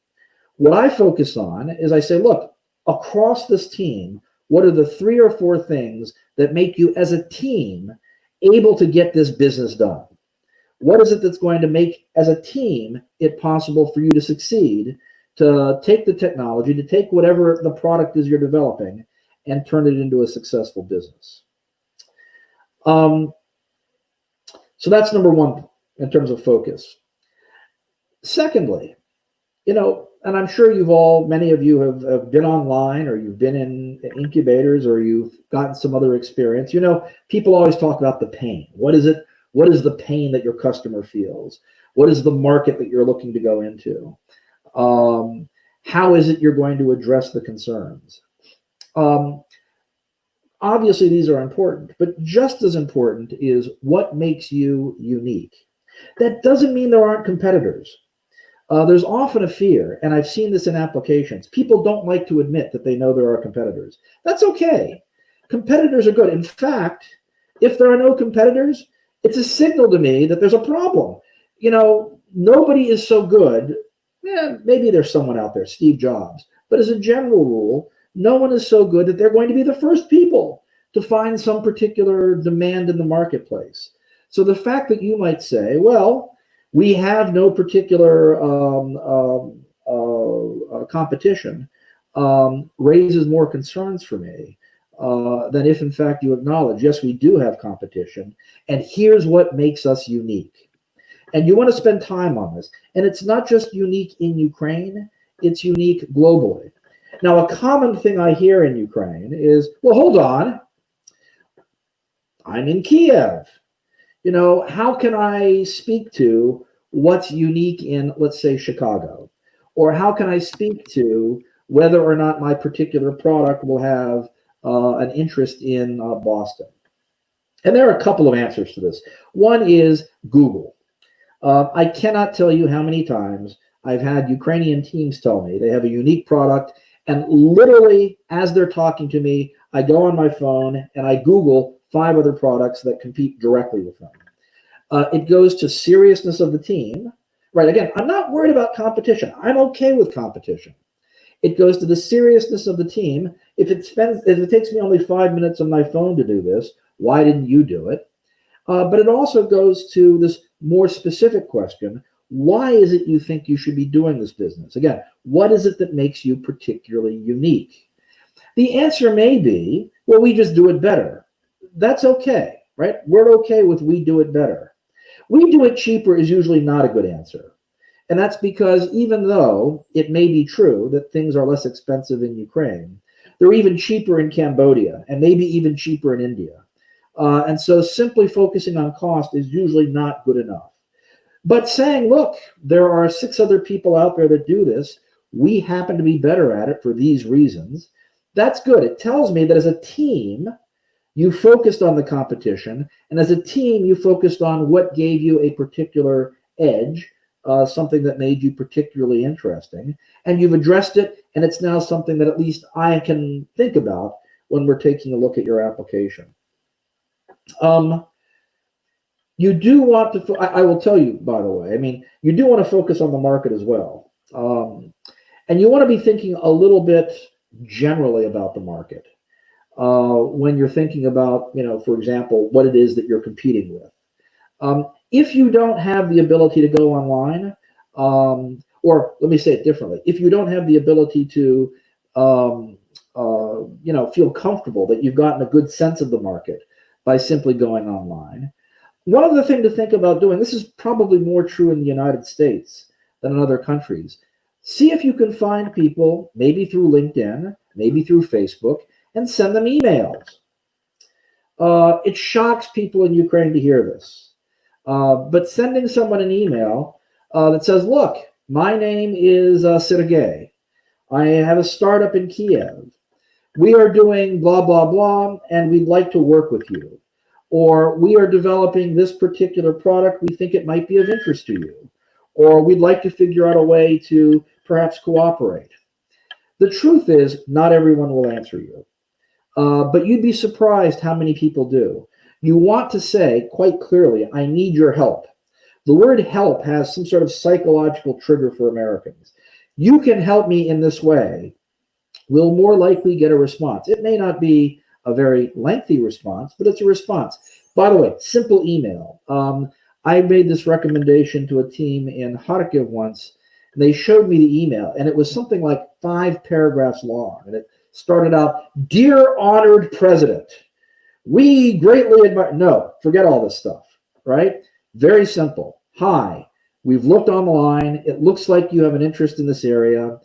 What I focus on is I say, look, across this team, what are the 3 or 4 things that make you as a team able to get this business done? What is it that's going to make, as a team, it possible for you to succeed, to take the technology, to take whatever the product is you're developing and turn it into a successful business? So that's number 1 in terms of focus. Secondly, you know, and I'm sure many of you have been online, or you've been in incubators, or you've gotten some other experience. You know, people always talk about the pain. What is it? What is the pain that your customer feels? What is the market that you're looking to go into? How is it you're going to address the concerns? Obviously, these are important, but just as important is what makes you unique. That doesn't mean there aren't competitors. There's often a fear, and I've seen this in applications. People don't like to admit that they know there are competitors. That's okay. Competitors are good. In fact, if there are no competitors, it's a signal to me that there's a problem. You know, nobody is so good. Maybe there's someone out there, Steve Jobs. But as a general rule, no one is so good that they're going to be the first people to find some particular demand in the marketplace. So the fact that you might say, well, we have no particular competition raises more concerns for me than if, in fact, you acknowledge, yes, we do have competition, and here's what makes us unique. And you want to spend time on this. And it's not just unique in Ukraine, it's unique globally. Now, a common thing I hear in Ukraine is, well, hold on, I'm in Kiev. You know, how can I speak to what's unique in, let's say, Chicago? Or how can I speak to whether or not my particular product will have an interest in Boston? And there are a couple of answers to this. One is Google. I cannot tell you how many times I've had Ukrainian teams tell me they have a unique product, and literally as they're talking to me, I go on my phone and I Google 5 other products that compete directly with them. It goes to seriousness of the team, right? Again, I'm not worried about competition. I'm okay with competition. It goes to the seriousness of the team. If it takes me only 5 minutes on my phone to do this, why didn't you do it? But it also goes to this more specific question. Why is it you think you should be doing this business? Again, what is it that makes you particularly unique? The answer may be, well, we just do it better. That's okay, right? We're okay with we do it better. We do it cheaper is usually not a good answer. And that's because even though it may be true that things are less expensive in Ukraine, they're even cheaper in Cambodia and maybe even cheaper in India. And so simply focusing on cost is usually not good enough. But saying, look, there are 6 other people out there that do this. We happen to be better at it for these reasons. That's good. It tells me that as a team, you focused on the competition. And as a team, you focused on what gave you a particular edge, something that made you particularly interesting. And you've addressed it. And it's now something that at least I can think about when we're taking a look at your application. You do want to, I will tell you, by the way, I mean, you do want to focus on the market as well. And you want to be thinking a little bit generally about the market when you're thinking about, for example, what it is that you're competing with. If you don't have the ability to go online, or let me say it differently, if you don't have the ability to, feel comfortable that you've gotten a good sense of the market by simply going online, one other thing to think about doing, this is probably more true in the United States than in other countries. See if you can find people, maybe through LinkedIn, maybe through Facebook, and send them emails. It shocks people in Ukraine to hear this. But sending someone an email that says, look, my name is Sergey. I have a startup in Kiev. We are doing blah, blah, blah, and we'd like to work with you. Or we are developing this particular product. We think it might be of interest to you. Or we'd like to figure out a way to perhaps cooperate. The truth is, not everyone will answer you. But you'd be surprised how many people do. You want to say quite clearly, I need your help. The word help has some sort of psychological trigger for Americans. You can help me in this way. We'll more likely get a response. It may not be a very lengthy response, but it's a response. By the way, simple email. I made this recommendation to a team in Kharkiv once, and they showed me the email, and it was something like 5 paragraphs long. And it started out, Dear Honored President, we greatly admire, no, forget all this stuff, right? Very simple. Hi, we've looked online. It looks like you have an interest in this area.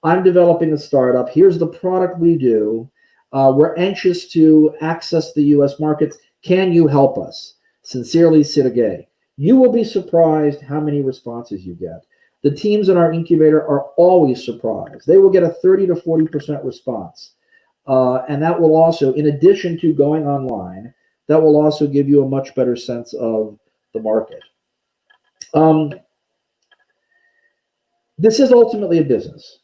I'm developing a startup. Here's the product we do. We're anxious to access the U.S. markets. Can you help us? Sincerely, Sergey. You will be surprised how many responses you get. The teams in our incubator are always surprised. They will get a 30 to 40% response. And that will also, in addition to going online, that will also give you a much better sense of the market. This is ultimately a business.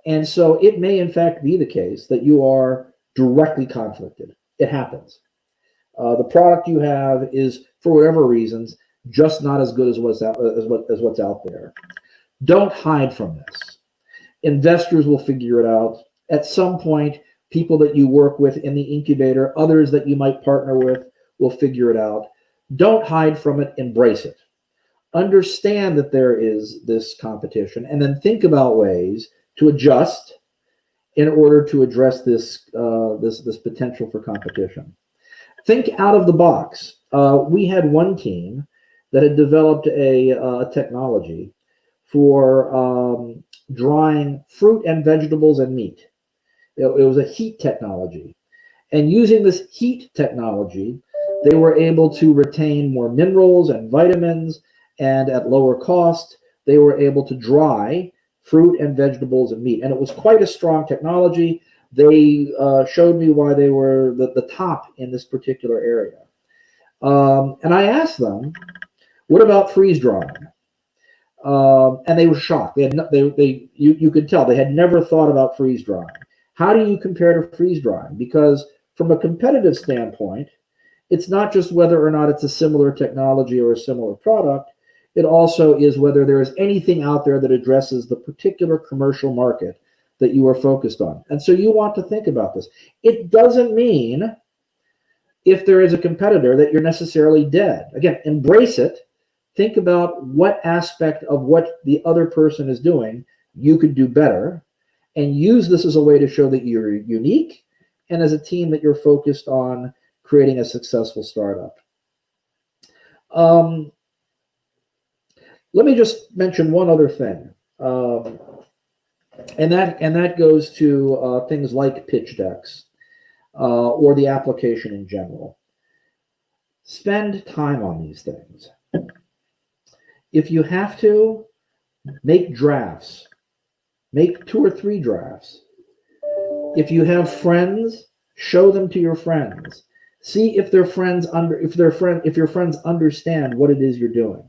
And so it may in fact be the case that you are directly conflicted. It happens. The product you have is, for whatever reasons, just not as good as what's out there. Don't hide from this. Investors will figure it out. At some point, people that you work with in the incubator, others that you might partner with, will figure it out. Don't hide from it. Embrace it. Understand that there is this competition, and then think about ways to adjust in order to address this this potential for competition. Think out of the box. We had one team that had developed a technology for drying fruit and vegetables and meat. It was a heat technology, and using this heat technology, they were able to retain more minerals and vitamins. And at lower cost, they were able to dry fruit and vegetables and meat. And it was quite a strong technology. They showed me why they were the top in this particular area. And I asked them, What about freeze drying? And they were shocked. You could tell they had never thought about freeze drying. How do you compare to freeze drying? Because from a competitive standpoint, it's not just whether or not it's a similar technology or a similar product. It also is whether there is anything out there that addresses the particular commercial market that you are focused on. And so you want to think about this. It doesn't mean if there is a competitor that you're necessarily dead. Again, embrace it. Think about what aspect of what the other person is doing you could do better, and use this as a way to show that you're unique and as a team that you're focused on creating a successful startup. Let me just mention one other thing, and that goes to things like pitch decks or the application in general. Spend time on these things. If you have to, make drafts. Make 2 or 3 drafts. If you have friends, show them to your friends. See if your friends understand what it is you're doing.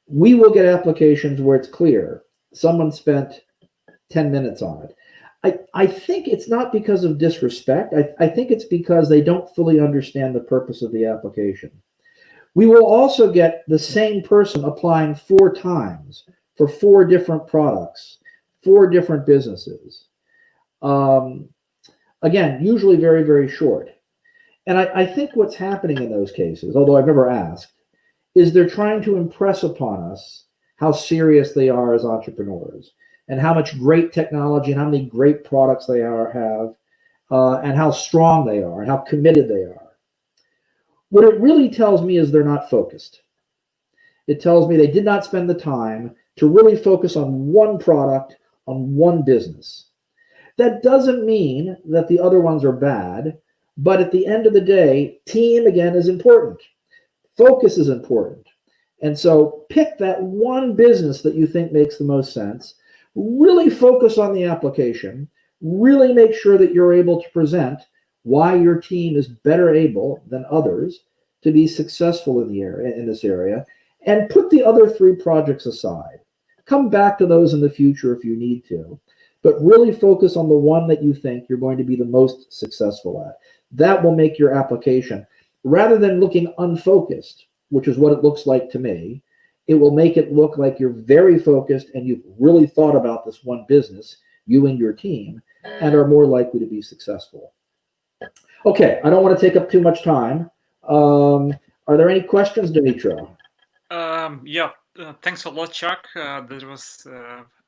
We will get applications where it's clear someone spent 10 minutes on it. I think it's not because of disrespect. I think it's because they don't fully understand the purpose of the application. We will also get the same person applying 4 times for 4 different products, 4 different businesses. Again, usually very, very short. And I think what's happening in those cases, although I've never asked, is they're trying to impress upon us how serious they are as entrepreneurs and how much great technology and how many great products they have and how strong they are and how committed they are. What it really tells me is they're not focused. It tells me they did not spend the time to really focus on one product, on one business. That doesn't mean that the other ones are bad, but at the end of the day, team, again, is important. Focus is important. And so pick that one business that you think makes the most sense, really focus on the application, really make sure that you're able to present why your team is better able than others to be successful in this area, and put the other 3 projects aside. Come back to those in the future if you need to, but really focus on the one that you think you're going to be the most successful at. That will make your application, rather than looking unfocused, which is what it looks like to me, it will make it look like you're very focused and you've really thought about this one business, you and your team, and are more likely to be successful. Okay, I don't want to take up too much time. Are there any questions, Dimitra? Yeah, thanks a lot, Chuck. That was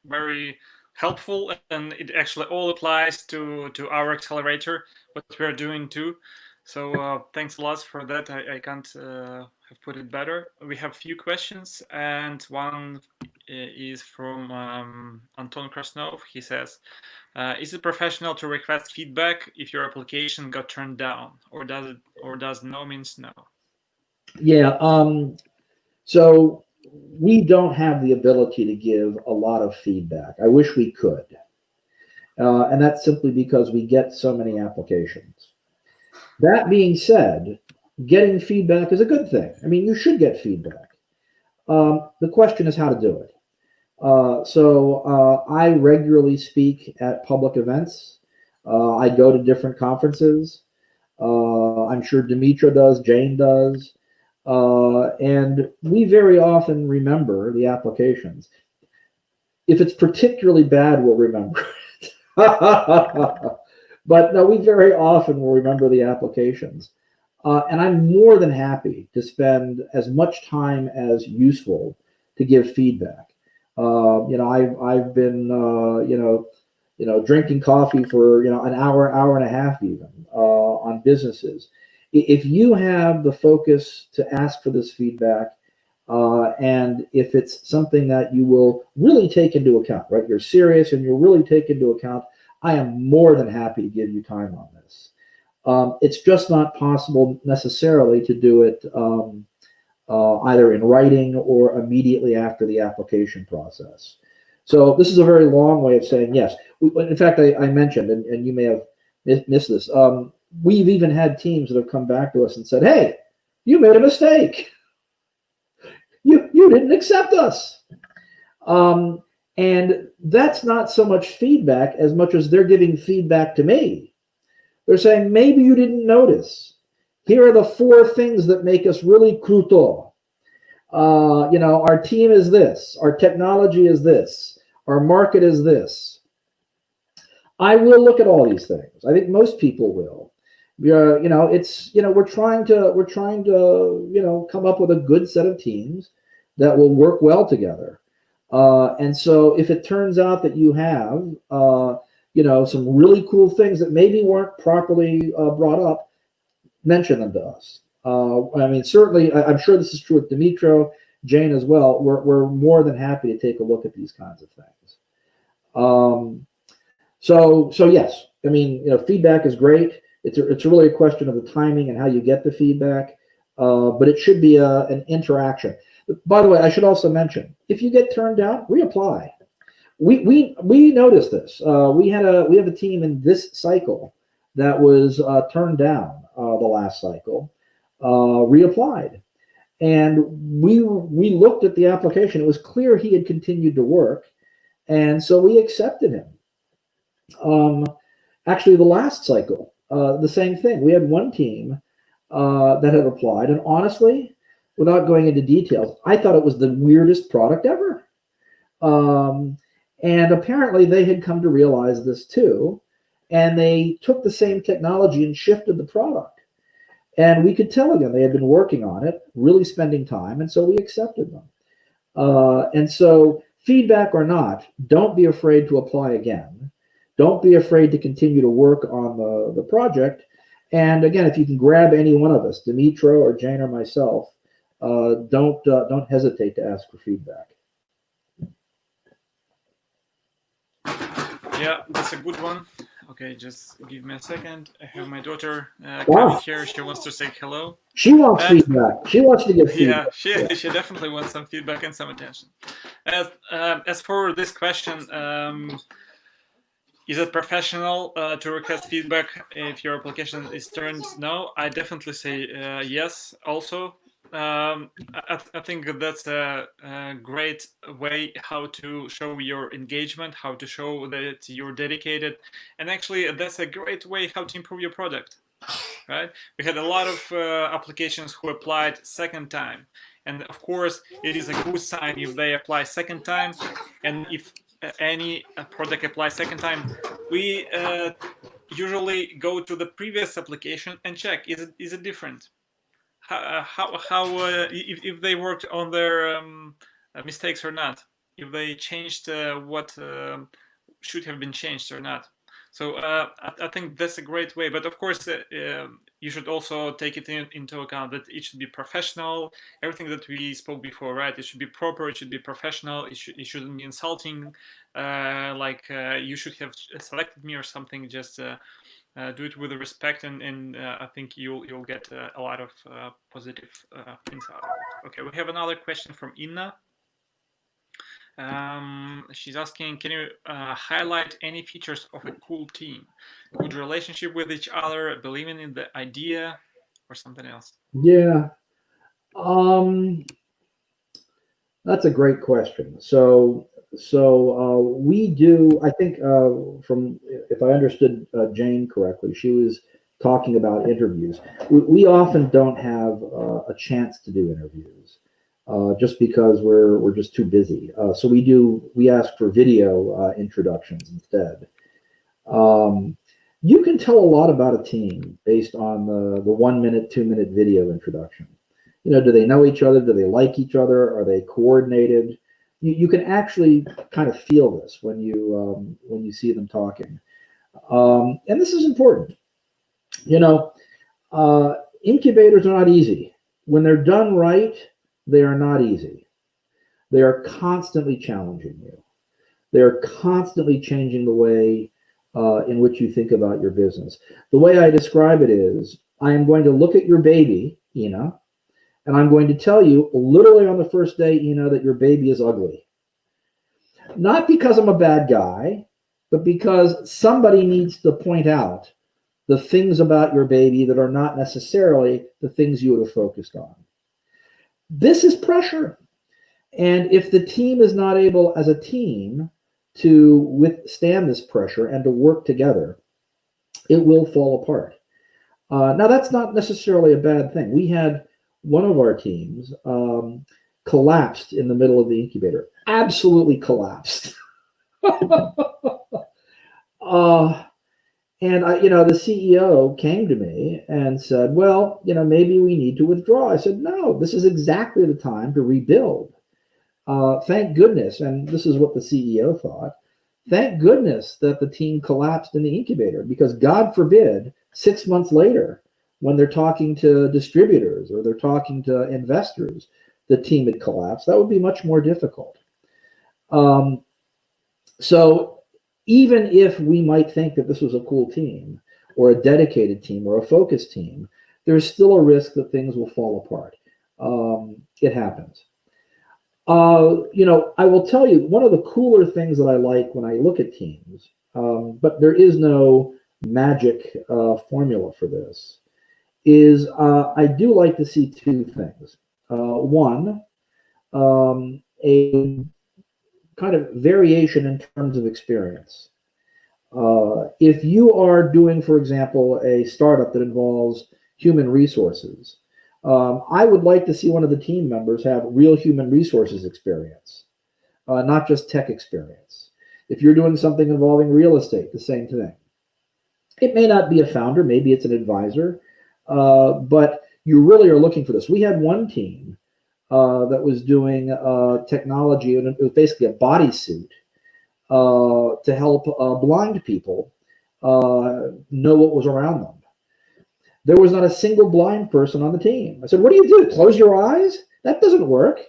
very helpful, and it actually all applies to our accelerator, what we're doing too. So thanks a lot for that. I can't have put it better. We have a few questions, and one is from Anton Krasnov. He says, is it professional to request feedback if your application got turned down, or does no means no? Yeah, so we don't have the ability to give a lot of feedback. I wish we could. And that's simply because we get so many applications. That being said, getting feedback is a good thing. I mean, you should get feedback. The question is how to do it. So I regularly speak at public events. I go to different conferences. I'm sure Dimitra does, Jane does. And we very often remember the applications. If it's particularly bad, we'll remember it. But no, we very often will remember the applications. And I'm more than happy to spend as much time as useful to give feedback. I've been, drinking coffee for, an hour and a half even on businesses. If you have the focus to ask for this feedback, and if it's something that you will really take into account, right? You're serious and you'll really take into account, I am more than happy to give you time on this. It's just not possible necessarily to do it either in writing or immediately after the application process. So this is a very long way of saying yes. In fact, I mentioned, and you may have missed this, we've even had teams that have come back to us and said, hey, you made a mistake. You didn't accept us. And that's not so much feedback as much as they're giving feedback to me. They're saying, maybe you didn't notice. Here are the 4 things that make us really cruto. Our team is this, our technology is this, our market is this. I will look at all these things. I think most people will. We're trying to come up with a good set of teams that will work well together. And so if it turns out that you have, some really cool things that maybe weren't properly brought up, mention them to us. Certainly, I'm sure this is true with Dimitro, Jane as well. We're more than happy to take a look at these kinds of things. So yes, feedback is great. It's really a question of the timing and how you get the feedback, but it should be an interaction. By the way, I should also mention, if you get turned down, reapply. We noticed this. We have a team in this cycle that was turned down the last cycle, reapplied, and we looked at the application. It was clear he had continued to work, and so we accepted him. Actually, the last cycle, the same thing. We had one team that had applied, and honestly, without going into details, I thought it was the weirdest product ever. And apparently they had come to realize this too, and they took the same technology and shifted the product. And we could tell again, they had been working on it, really spending time, and so we accepted them. And so feedback or not, don't be afraid to apply again. Don't be afraid to continue to work on the project. And again, if you can grab any one of us, Dimitro or Jane or myself, don't hesitate to ask for feedback. Yeah, that's a good one. Okay, just give me a second. I have my daughter coming here. She wants to say hello. She wants feedback. She wants to give feedback. Yeah, she definitely wants some feedback and some attention. As for this question, is it professional to request feedback if your application is turned no? I definitely say yes also. I think that's a great way how to show your engagement, how to show that you're dedicated, and actually that's a great way how to improve your product, right? We had a lot of applications who applied second time, and of course it is a good sign if they apply second time, and if any product applies second time, we usually go to the previous application and check, is it different? If they worked on their mistakes or not, if they changed what should have been changed or not. So I think that's a great way. But of course, you should also take it into account that it should be professional. Everything that we spoke before, right? It should be proper. It should be professional. It shouldn't be insulting. You should have selected me or something. Just do it with respect, and I think you'll get a lot of positive things out of it. Okay, we have another question from Inna. She's asking, can you highlight any features of a cool team? Good relationship with each other, believing in the idea, or something else? Yeah, that's a great question. So we do, I think, from, if I understood Jane correctly, she was talking about interviews. We often don't have a chance to do interviews just because we're just too busy. So we ask for video introductions instead. You can tell a lot about a team based on the 1 minute, 2 minute video introduction. Do they know each other? Do they like each other? Are they coordinated? You can actually kind of feel this when you see them talking, and this is important. Incubators are not easy. When they're done right, they are not easy. They are constantly challenging you. They are constantly changing the way in which you think about your business. The way I describe it is, I am going to look at your baby, Ina, and I'm going to tell you literally on the first day, Ina, that your baby is ugly. Not because I'm a bad guy, but because somebody needs to point out the things about your baby that are not necessarily the things you would have focused on. This is pressure. And if the team is not able as a team to withstand this pressure and to work together, it will fall apart. Now, that's not necessarily a bad thing. We had one of our teams collapsed in the middle of the incubator, absolutely collapsed. And the CEO came to me and said, well, maybe we need to withdraw. I said, no, this is exactly the time to rebuild. Thank goodness, and this is what the CEO thought, thank goodness that the team collapsed in the incubator, because God forbid, 6 months later, when they're talking to distributors or they're talking to investors, the team had collapsed. That would be much more difficult. So even if we might think that this was a cool team or a dedicated team or a focused team, there's still a risk that things will fall apart. It happens. I will tell you, one of the cooler things that I like when I look at teams, but there is no magic formula for this, is I do like to see two things. One, a kind of variation in terms of experience. If you are doing, for example, a startup that involves human resources, I would like to see one of the team members have real human resources experience, not just tech experience. If you're doing something involving real estate, the same thing. It may not be a founder, maybe it's an advisor, but you really are looking for this. We had one team that was doing technology, and it was basically a bodysuit to help blind people know what was around them. There was not a single blind person on the team. I said, what do you do? Close your eyes? That doesn't work,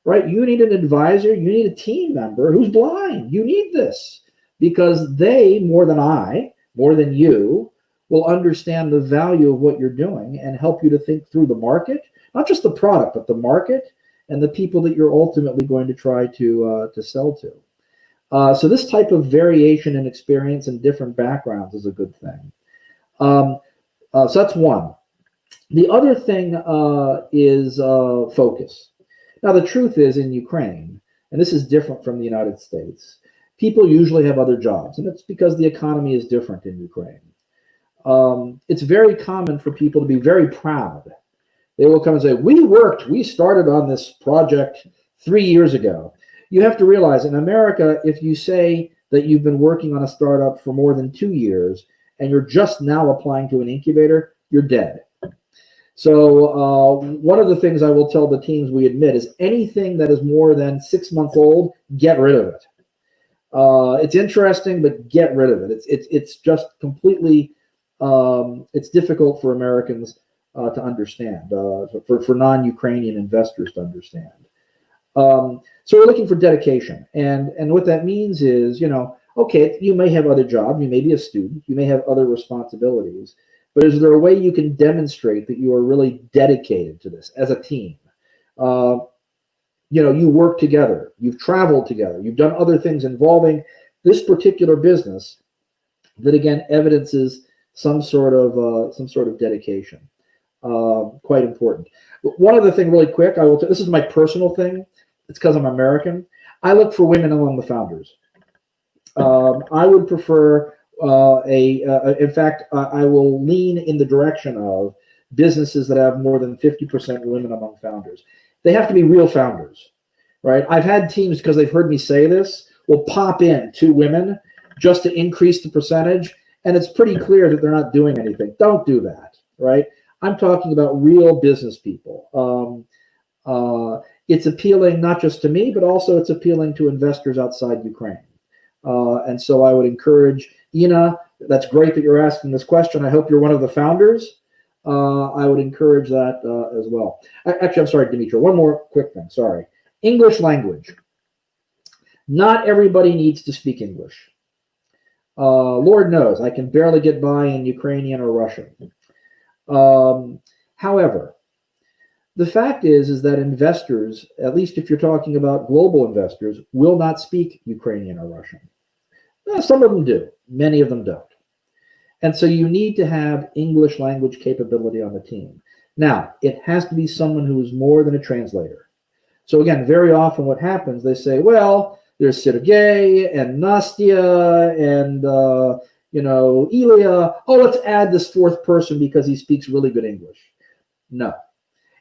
right? You need an advisor. You need a team member who's blind. You need this because they, more than I, more than you, will understand the value of what you're doing and help you to think through the market, not just the product, but the market and the people that you're ultimately going to try to sell to. So this type of variation in experience and different backgrounds is a good thing. So that's one. The other thing is focus. Now, the truth is in Ukraine, and this is different from the United States, people usually have other jobs, and it's because the economy is different in Ukraine. It's very common for people to be very proud. They will come and say, we started on this project 3 years ago. You have to realize in America, if you say that you've been working on a startup for more than 2 years, and you're just now applying to an incubator, you're dead. So one of the things I will tell the teams we admit is anything that is more than 6 months old, get rid of it. It's interesting, but get rid of it. It's just completely, it's difficult for Americans to understand, for non-Ukrainian investors to understand. So we're looking for dedication. And what that means is, okay, you may have other jobs, you may be a student, you may have other responsibilities, but is there a way you can demonstrate that you are really dedicated to this as a team? You work together, you've traveled together, you've done other things involving this particular business that again evidences some sort of dedication. Quite important. But one other thing really quick, this is my personal thing, it's because I'm American. I look for women among the founders. I would prefer in fact, I will lean in the direction of businesses that have more than 50% women among founders. They have to be real founders, right? I've had teams, because they've heard me say this, will pop in 2 women just to increase the percentage, and it's pretty clear that they're not doing anything. Don't do that, right? I'm talking about real business people. It's appealing not just to me, but also it's appealing to investors outside Ukraine. And so I would encourage, Ina, that's great that you're asking this question. I hope you're one of the founders. I would encourage that as well. Actually, I'm sorry, Dimitri, one more quick thing, sorry. English language. Not everybody needs to speak English. Lord knows, I can barely get by in Ukrainian or Russian. However, the fact is that investors, at least if you're talking about global investors, will not speak Ukrainian or Russian. Some of them do. Many of them don't. And so you need to have English language capability on the team. Now, it has to be someone who is more than a translator. So again, very often what happens, they say, well, there's Sergey and Nastya and Ilya. Oh, let's add this fourth person because he speaks really good English. No.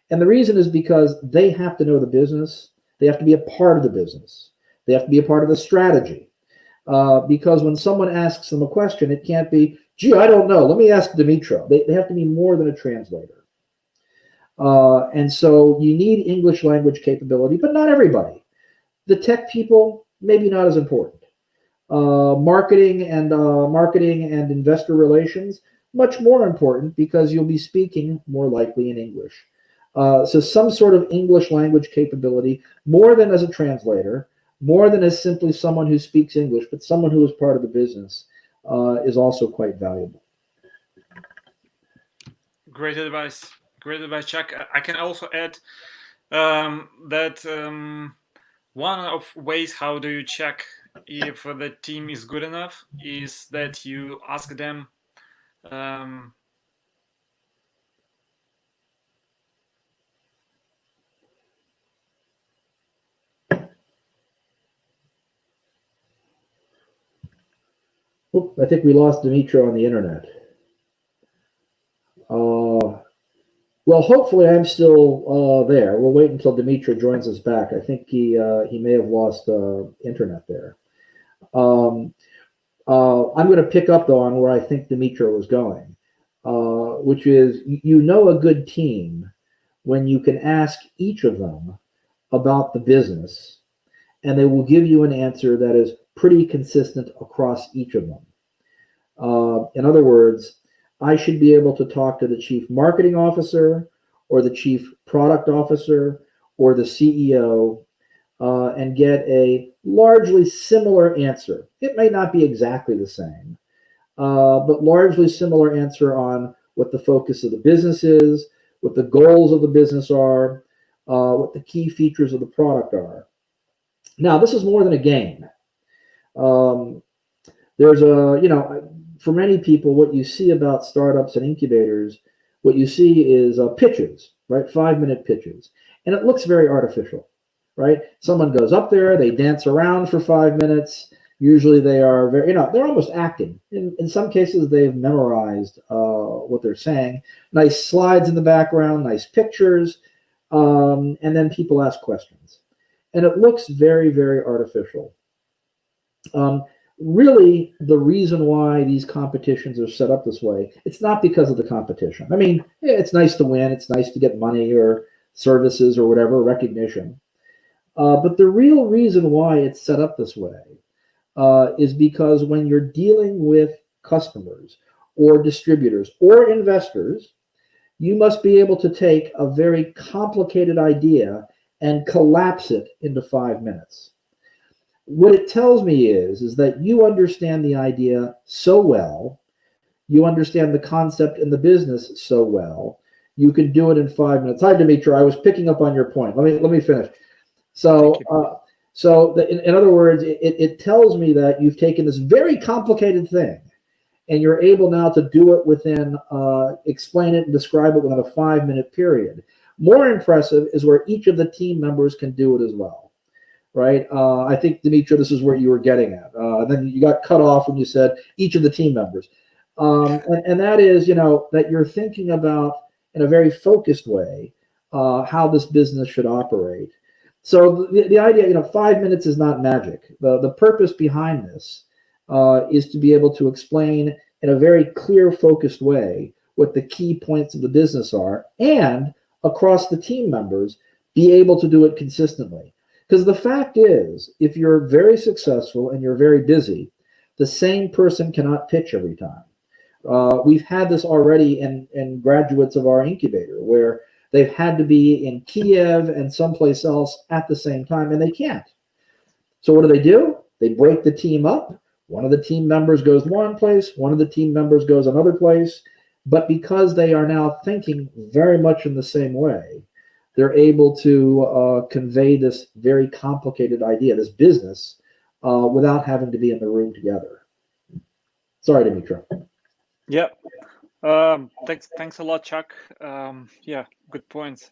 And the reason is because they have to know the business. They have to be a part of the business. They have to be a part of the strategy. Because when someone asks them a question, it can't be, gee, I don't know. Let me ask Dimitro. They have to be more than a translator. And so you need English language capability, but not everybody. The tech people, maybe not as important. Marketing and investor relations, much more important because you'll be speaking more likely in English. So some sort of English language capability, more than as a translator, more than as simply someone who speaks English, but someone who is part of the business is also quite valuable. Great advice. Great advice, Chuck. I can also add that one of ways how do you check if the team is good enough is that you ask them I think we lost Dimitro on the internet. Well, hopefully I'm still there. We'll wait until Dimitro joins us back. I think he may have lost internet there. I'm going to pick up, though, on where I think Dimitro was going, which is you know a good team when you can ask each of them about the business, and they will give you an answer that is pretty consistent across each of them. In other words, I should be able to talk to the chief marketing officer or the chief product officer or the CEO and get a largely similar answer. It may not be exactly the same, but largely similar answer on what the focus of the business is, what the goals of the business are, what the key features of the product are. Now, this is more than a game. There's for many people, what you see about startups and incubators, what you see is pitches, right? 5-minute pitches. And it looks very artificial, right? Someone goes up there, they dance around for 5 minutes. Usually they are very, they're almost acting. In some cases, they've memorized what they're saying. Nice slides in the background, nice pictures, and then people ask questions. And it looks very, very artificial. Really, the reason why these competitions are set up this way, it's not because of the competition. I mean, yeah, it's nice to win. It's nice to get money or services or whatever, recognition. But the real reason why it's set up this way is because when you're dealing with customers or distributors or investors, you must be able to take a very complicated idea and collapse it into 5 minutes. What it tells me is that you understand the idea so well, you understand the concept and the business so well, you can do it in 5 minutes. Hi, Dimitri. I was picking up on your point. Let me finish. So, in other words, it tells me that you've taken this very complicated thing, and you're able now to do it within, explain it and describe it within a 5-minute period. More impressive is where each of the team members can do it as well. Right? I think, Dimitri, this is where you were getting at. And then you got cut off when you said each of the team members. And that is, that you're thinking about in a very focused way how this business should operate. So the idea, 5 minutes is not magic. The purpose behind this is to be able to explain in a very clear, focused way what the key points of the business are, and across the team members, be able to do it consistently. Because the fact is, if you're very successful and you're very busy, the same person cannot pitch every time. We've had this already in graduates of our incubator, where they've had to be in Kiev and someplace else at the same time, and they can't. So what do? They break the team up. One of the team members goes one place, one of the team members goes another place. But because they are now thinking very much in the same way, they're able to convey this very complicated idea, this business, without having to be in the room together. Sorry, Dimitri. Yeah. Thanks a lot, Chuck. Yeah, good points.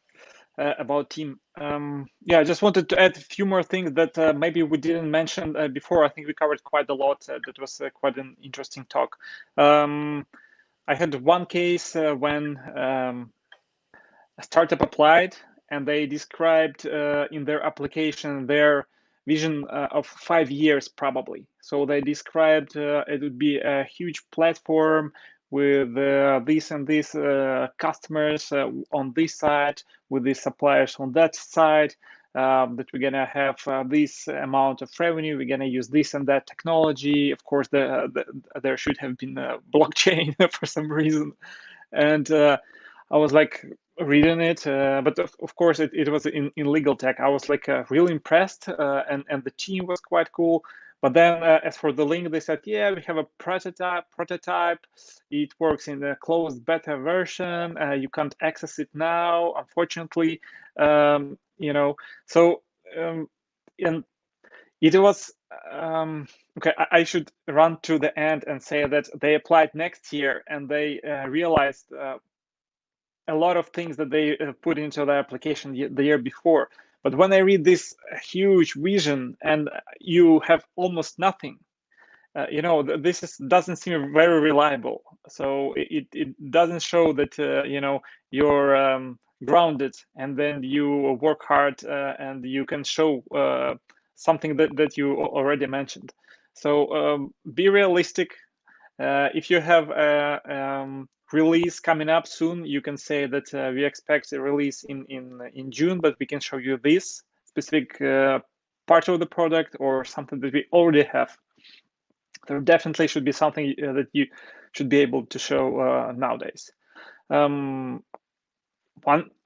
about team. Yeah, I just wanted to add a few more things that maybe we didn't mention before. I think we covered quite a lot. That was quite an interesting talk. I had one case when a startup applied and they described in their application their vision of 5 years probably. So they described it would be a huge platform with this and this customers on this side, with these suppliers on that side, that we're gonna have this amount of revenue, we're gonna use this and that technology. Of course, there should have been a blockchain for some reason. And I was like reading it, but of course it was in legal tech. I was like really impressed, and the team was quite cool. But then as for the link, they said, yeah, we have a prototype. It works in the closed beta version. You can't access it now, unfortunately. You know, so and it was okay. I should run to the end and say that they applied next year and they realized a lot of things that they put into the application the year before. But when I read this huge vision and you have almost nothing, you know, this doesn't seem very reliable. So it doesn't show that, you know, you're grounded and then you work hard and you can show something that you already mentioned. So be realistic. If you have a release coming up soon, you can say that we expect a release in June, but we can show you this specific part of the product or something that we already have. There definitely should be something that you should be able to show nowadays. One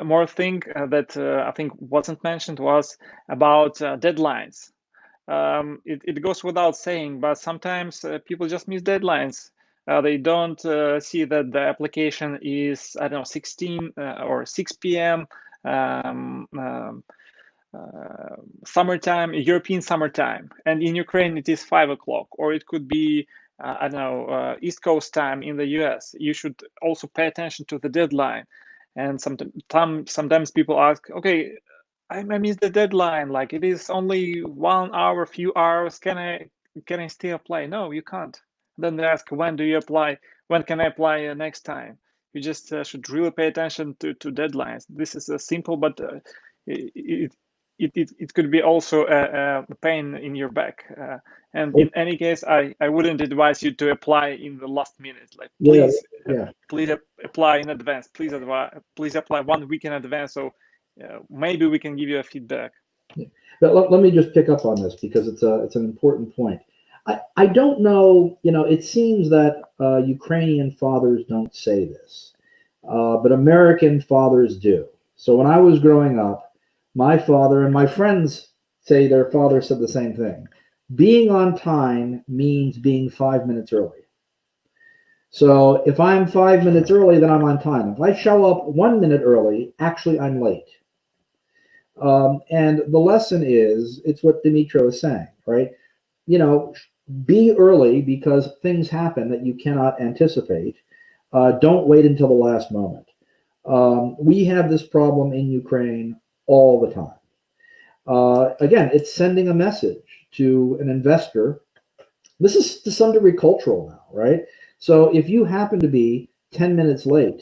more thing that I think wasn't mentioned was about deadlines. It goes without saying, but sometimes people just miss deadlines. They don't see that the application is, I don't know, 16 or 6 p.m. Summertime, European summertime, and in Ukraine it is 5 o'clock, or it could be, I don't know, East Coast time in the US. You should also pay attention to the deadline. And sometimes people ask, okay, I missed the deadline. Like it is only 1 hour, few hours. Can I still apply? No, you can't. Then they ask, when do you apply? When can I apply next time? You just should really pay attention to deadlines. This is simple, but it could be also a pain in your back. And in any case, I wouldn't advise you to apply in the last minute. Like please apply in advance. Please apply 1 week in advance. So maybe we can give you a feedback. But let me just pick up on this because it's an important point. I don't know, you know, it seems that Ukrainian fathers don't say this, but American fathers do. So when I was growing up, my father and my friends say their father said the same thing. Being on time means being 5 minutes early. So if I'm 5 minutes early, then I'm on time. If I show up 1 minute early, actually I'm late. And the lesson is, it's what Dimitro is saying, right? You know, be early because things happen that you cannot anticipate. Don't wait until the last moment. We have this problem in Ukraine all the time. Again, it's sending a message to an investor. This is to some degree cultural now, right? So if you happen to be 10 minutes late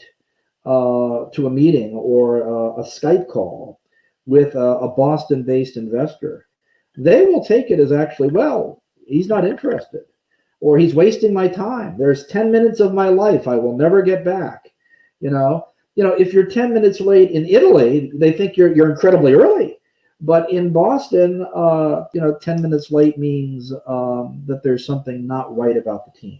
to a meeting or a Skype call with a Boston-based investor, they will take it as actually, well, he's not interested, or he's wasting my time. There's 10 minutes of my life I will never get back. You know, if you're 10 minutes late in Italy, they think you're incredibly early. But in Boston, 10 minutes late means that there's something not right about the team.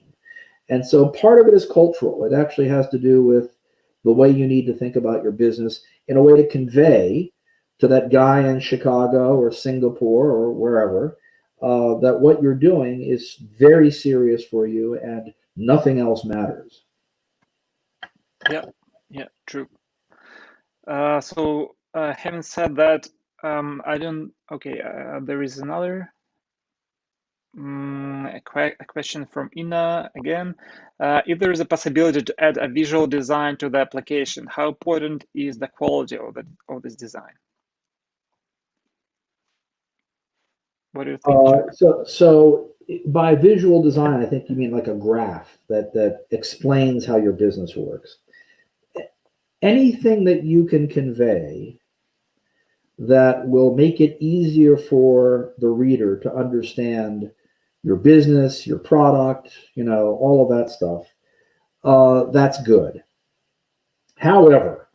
And so part of it is cultural. It actually has to do with the way you need to think about your business in a way to convey to that guy in Chicago or Singapore or wherever that what you're doing is very serious for you and nothing else matters. Yeah, true. So having said that, there is another. a question from Ina again. If there is a possibility to add a visual design to the application, how important is the quality of this design? What do you think? So by visual design, I think you mean like a graph that explains how your business works. Anything that you can convey that will make it easier for the reader to understand your business, your product, all of that stuff, that's good. However,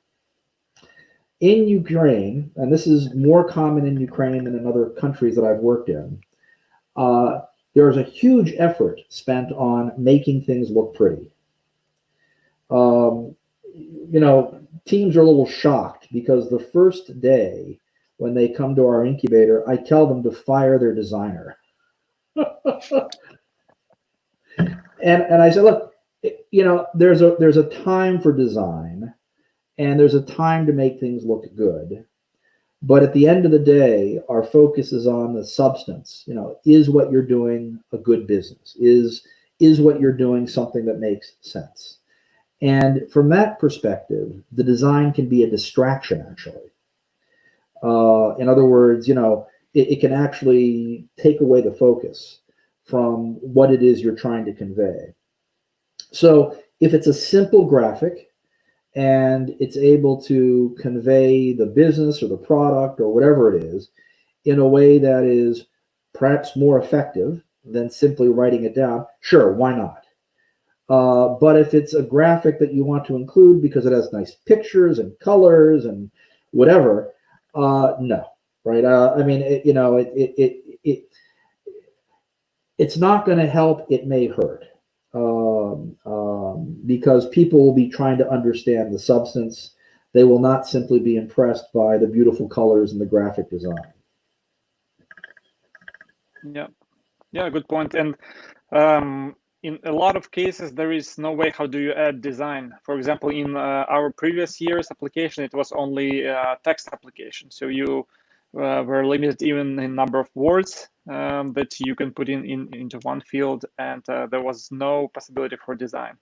in Ukraine, and this is more common in Ukraine than in other countries that I've worked in, there's a huge effort spent on making things look pretty. Teams are a little shocked because the first day when they come to our incubator, I tell them to fire their designer. and I said, look, there's a time for design and there's a time to make things look good. But at the end of the day, our focus is on the substance. Is what you're doing a good business? Is what you're doing something that makes sense? And from that perspective, the design can be a distraction, actually. In other words, it can actually take away the focus from what it is you're trying to convey. So if it's a simple graphic and it's able to convey the business or the product or whatever it is in a way that is perhaps more effective than simply writing it down, sure, why not? But if it's a graphic that you want to include because it has nice pictures and colors and whatever, no, right? It's not going to help. It may hurt because people will be trying to understand the substance. They will not simply be impressed by the beautiful colors and the graphic design. Yeah, good point. And in a lot of cases, there is no way how do you add design. For example, in our previous year's application, it was only a text application. So you were limited even in number of words that you can put into one field, and there was no possibility for design.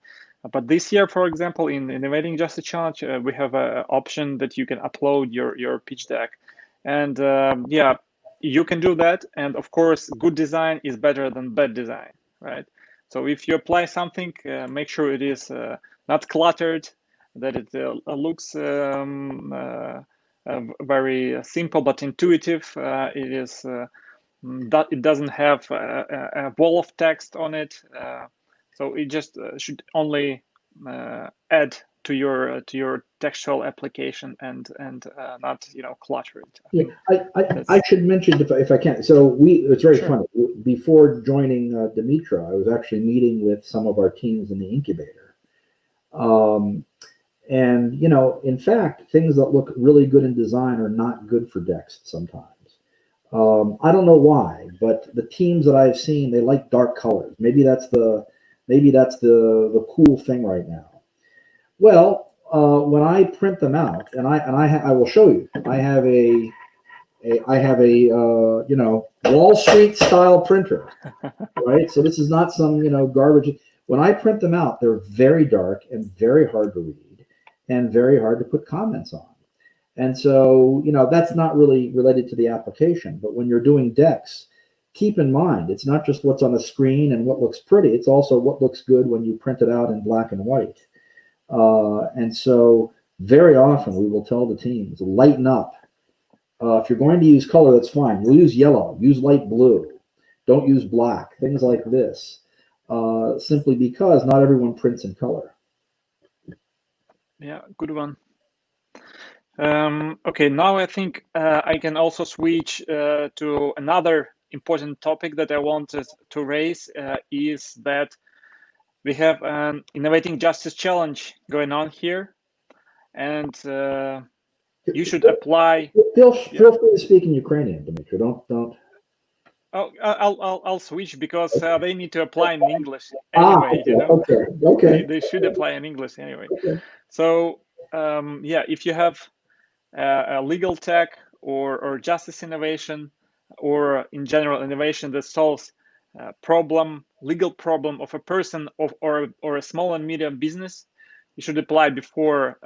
But this year, for example, in Innovating Justice Challenge, we have an option that you can upload your pitch deck. And yeah, you can do that. And of course, good design is better than bad design, right? So if you apply something, make sure it is not cluttered, that it looks very simple but intuitive. It doesn't have a wall of text on it. So it just should only add to your textual application and not clutter it. I should mention if I can. So it's very Sure. funny. Before joining Dimitra, I was actually meeting with some of our teams in the incubator, and in fact, things that look really good in design are not good for decks sometimes. I don't know why, but the teams that I've seen, they like dark colors. Maybe that's the cool thing right now. Well, when I print them out, and I will show you, I have a Wall Street style printer, right? So this is not some garbage. When I print them out, they're very dark and very hard to read and very hard to put comments on. And so that's not really related to the application. But when you're doing decks, keep in mind it's not just what's on the screen and what looks pretty. It's also what looks good when you print it out in black and white. And so very often we will tell the teams, lighten up. If you're going to use color, that's fine. We'll use yellow, use light blue. Don't use black, things like this, simply because not everyone prints in color. Yeah, good one. Okay, now I think I can also switch to another important topic that I wanted to raise is that we have an Innovating Justice Challenge going on here, and you should apply. Feel free to speak in Ukrainian, Dimitri. Don't. Oh, I'll switch because they need to apply in English anyway. Okay. They should apply in English anyway. Okay. So yeah, if you have a legal tech or justice innovation or in general innovation that solves problem, legal problem of a person or a small and medium business, you should apply before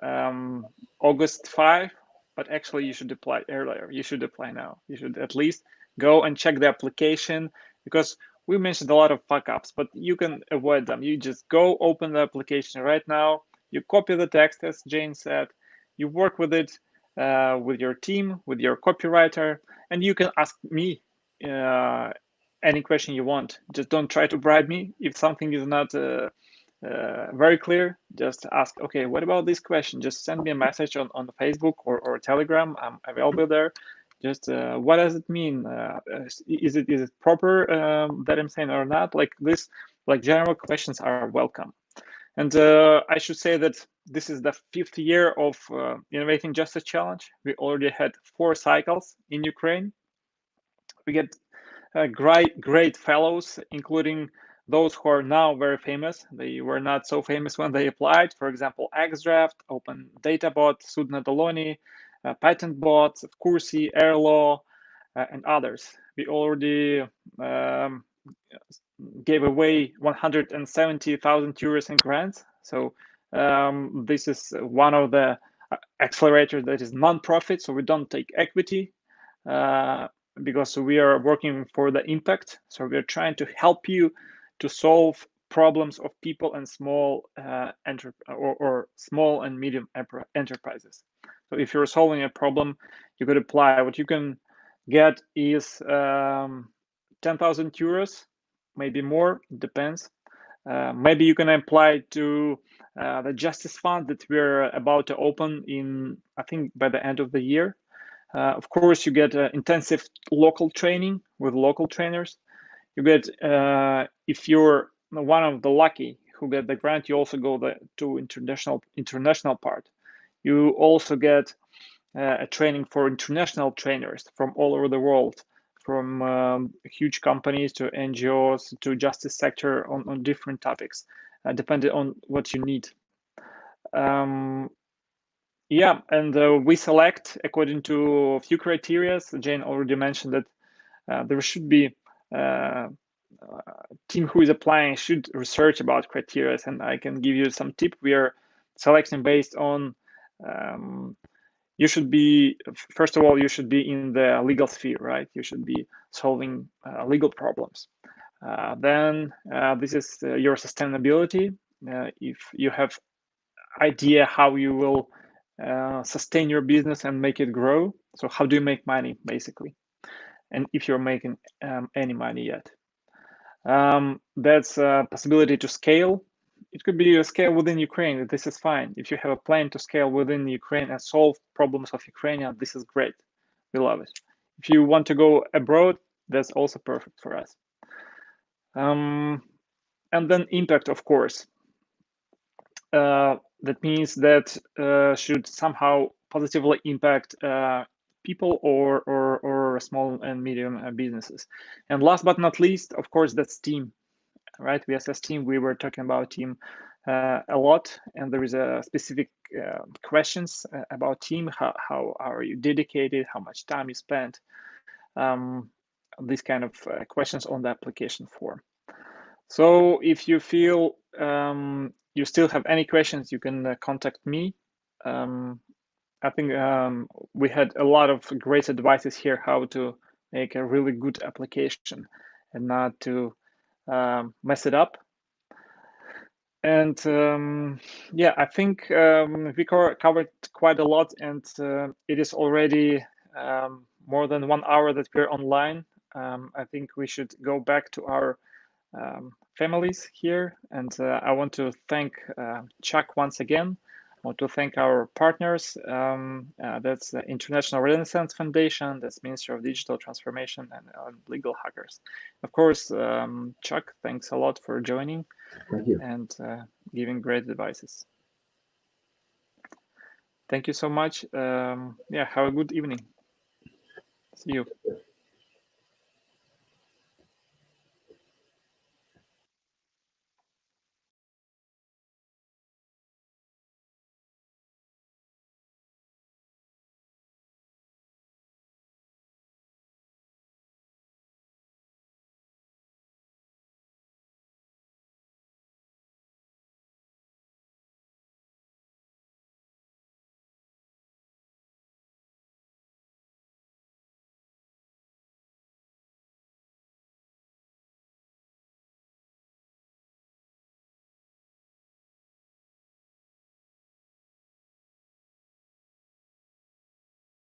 August 5, but actually you should apply earlier. You should apply now. You should at least go and check the application, because we mentioned a lot of fuck-ups, but you can avoid them. You just go open the application right now, you copy the text, as Jane said, you work with it with your team, with your copywriter, and you can ask me any question you want. Just don't try to bribe me. If something is not very clear, just ask, okay, what about this question? Just send me a message on Facebook or Telegram. I'm available there. Just what does it mean? Is it proper that I'm saying or not? Like this, like general questions are welcome. And I should say that this is the 5th year of Innovating Justice Challenge. We already had 4 cycles in Ukraine. We get great fellows, including those who are now very famous. They were not so famous when they applied. For example, Xdraft, Open Databot, Sudna Doloni, Patent Bots, Kursi, Airlaw, and others. We already gave away 170,000 euros in grants. So this is one of the accelerators that is non-profit. So we don't take equity because we are working for the impact. So we're trying to help you to solve problems of people and small or small and medium enterprises. So if you're solving a problem, you could apply. What you can get is 10,000 euros, maybe more, it depends. Maybe you can apply to the Justice Fund that we're about to open in, I think, by the end of the year. Of course, you get intensive local training with local trainers. You get, if you're one of the lucky who get the grant, you also go to international part. You also get a training for international trainers from all over the world, from huge companies to NGOs to justice sector on different topics, depending on what you need. Yeah, and we select according to a few criteria. Jane already mentioned that there should be team who is applying should research about criteria, and I can give you some tip. We are selecting based on you should be, first of all, you should be in the legal sphere, right? You should be solving legal problems. Then this is your sustainability. If you have idea how you will sustain your business and make it grow. So how do you make money, basically? And if you're making any money yet. That's a possibility to scale. It could be a scale within Ukraine. This is fine. If you have a plan to scale within Ukraine and solve problems of Ukrainians, this is great. We love it. If you want to go abroad, that's also perfect for us. And then impact, of course. That means that should somehow positively impact people or small and medium businesses. And last but not least, of course, that's team, right? We assess team. We were talking about team a lot, and there is a specific questions about team. How are you dedicated? How much time you spent? These kind of questions on the application form. So if you feel you still have any questions, you can contact me. I think we had a lot of great advices here how to make a really good application and not to mess it up. And yeah, I think we covered quite a lot, and it is already more than 1 hour that we're online. I think we should go back to our families here, and I want to thank Chuck once again. I want to thank our partners. That's the International Renaissance Foundation, that's Ministry of Digital Transformation, and Legal Hackers. Of course, Chuck, thanks a lot for joining. Thank you. And giving great advices. Thank you so much. Yeah, have a good evening. See you.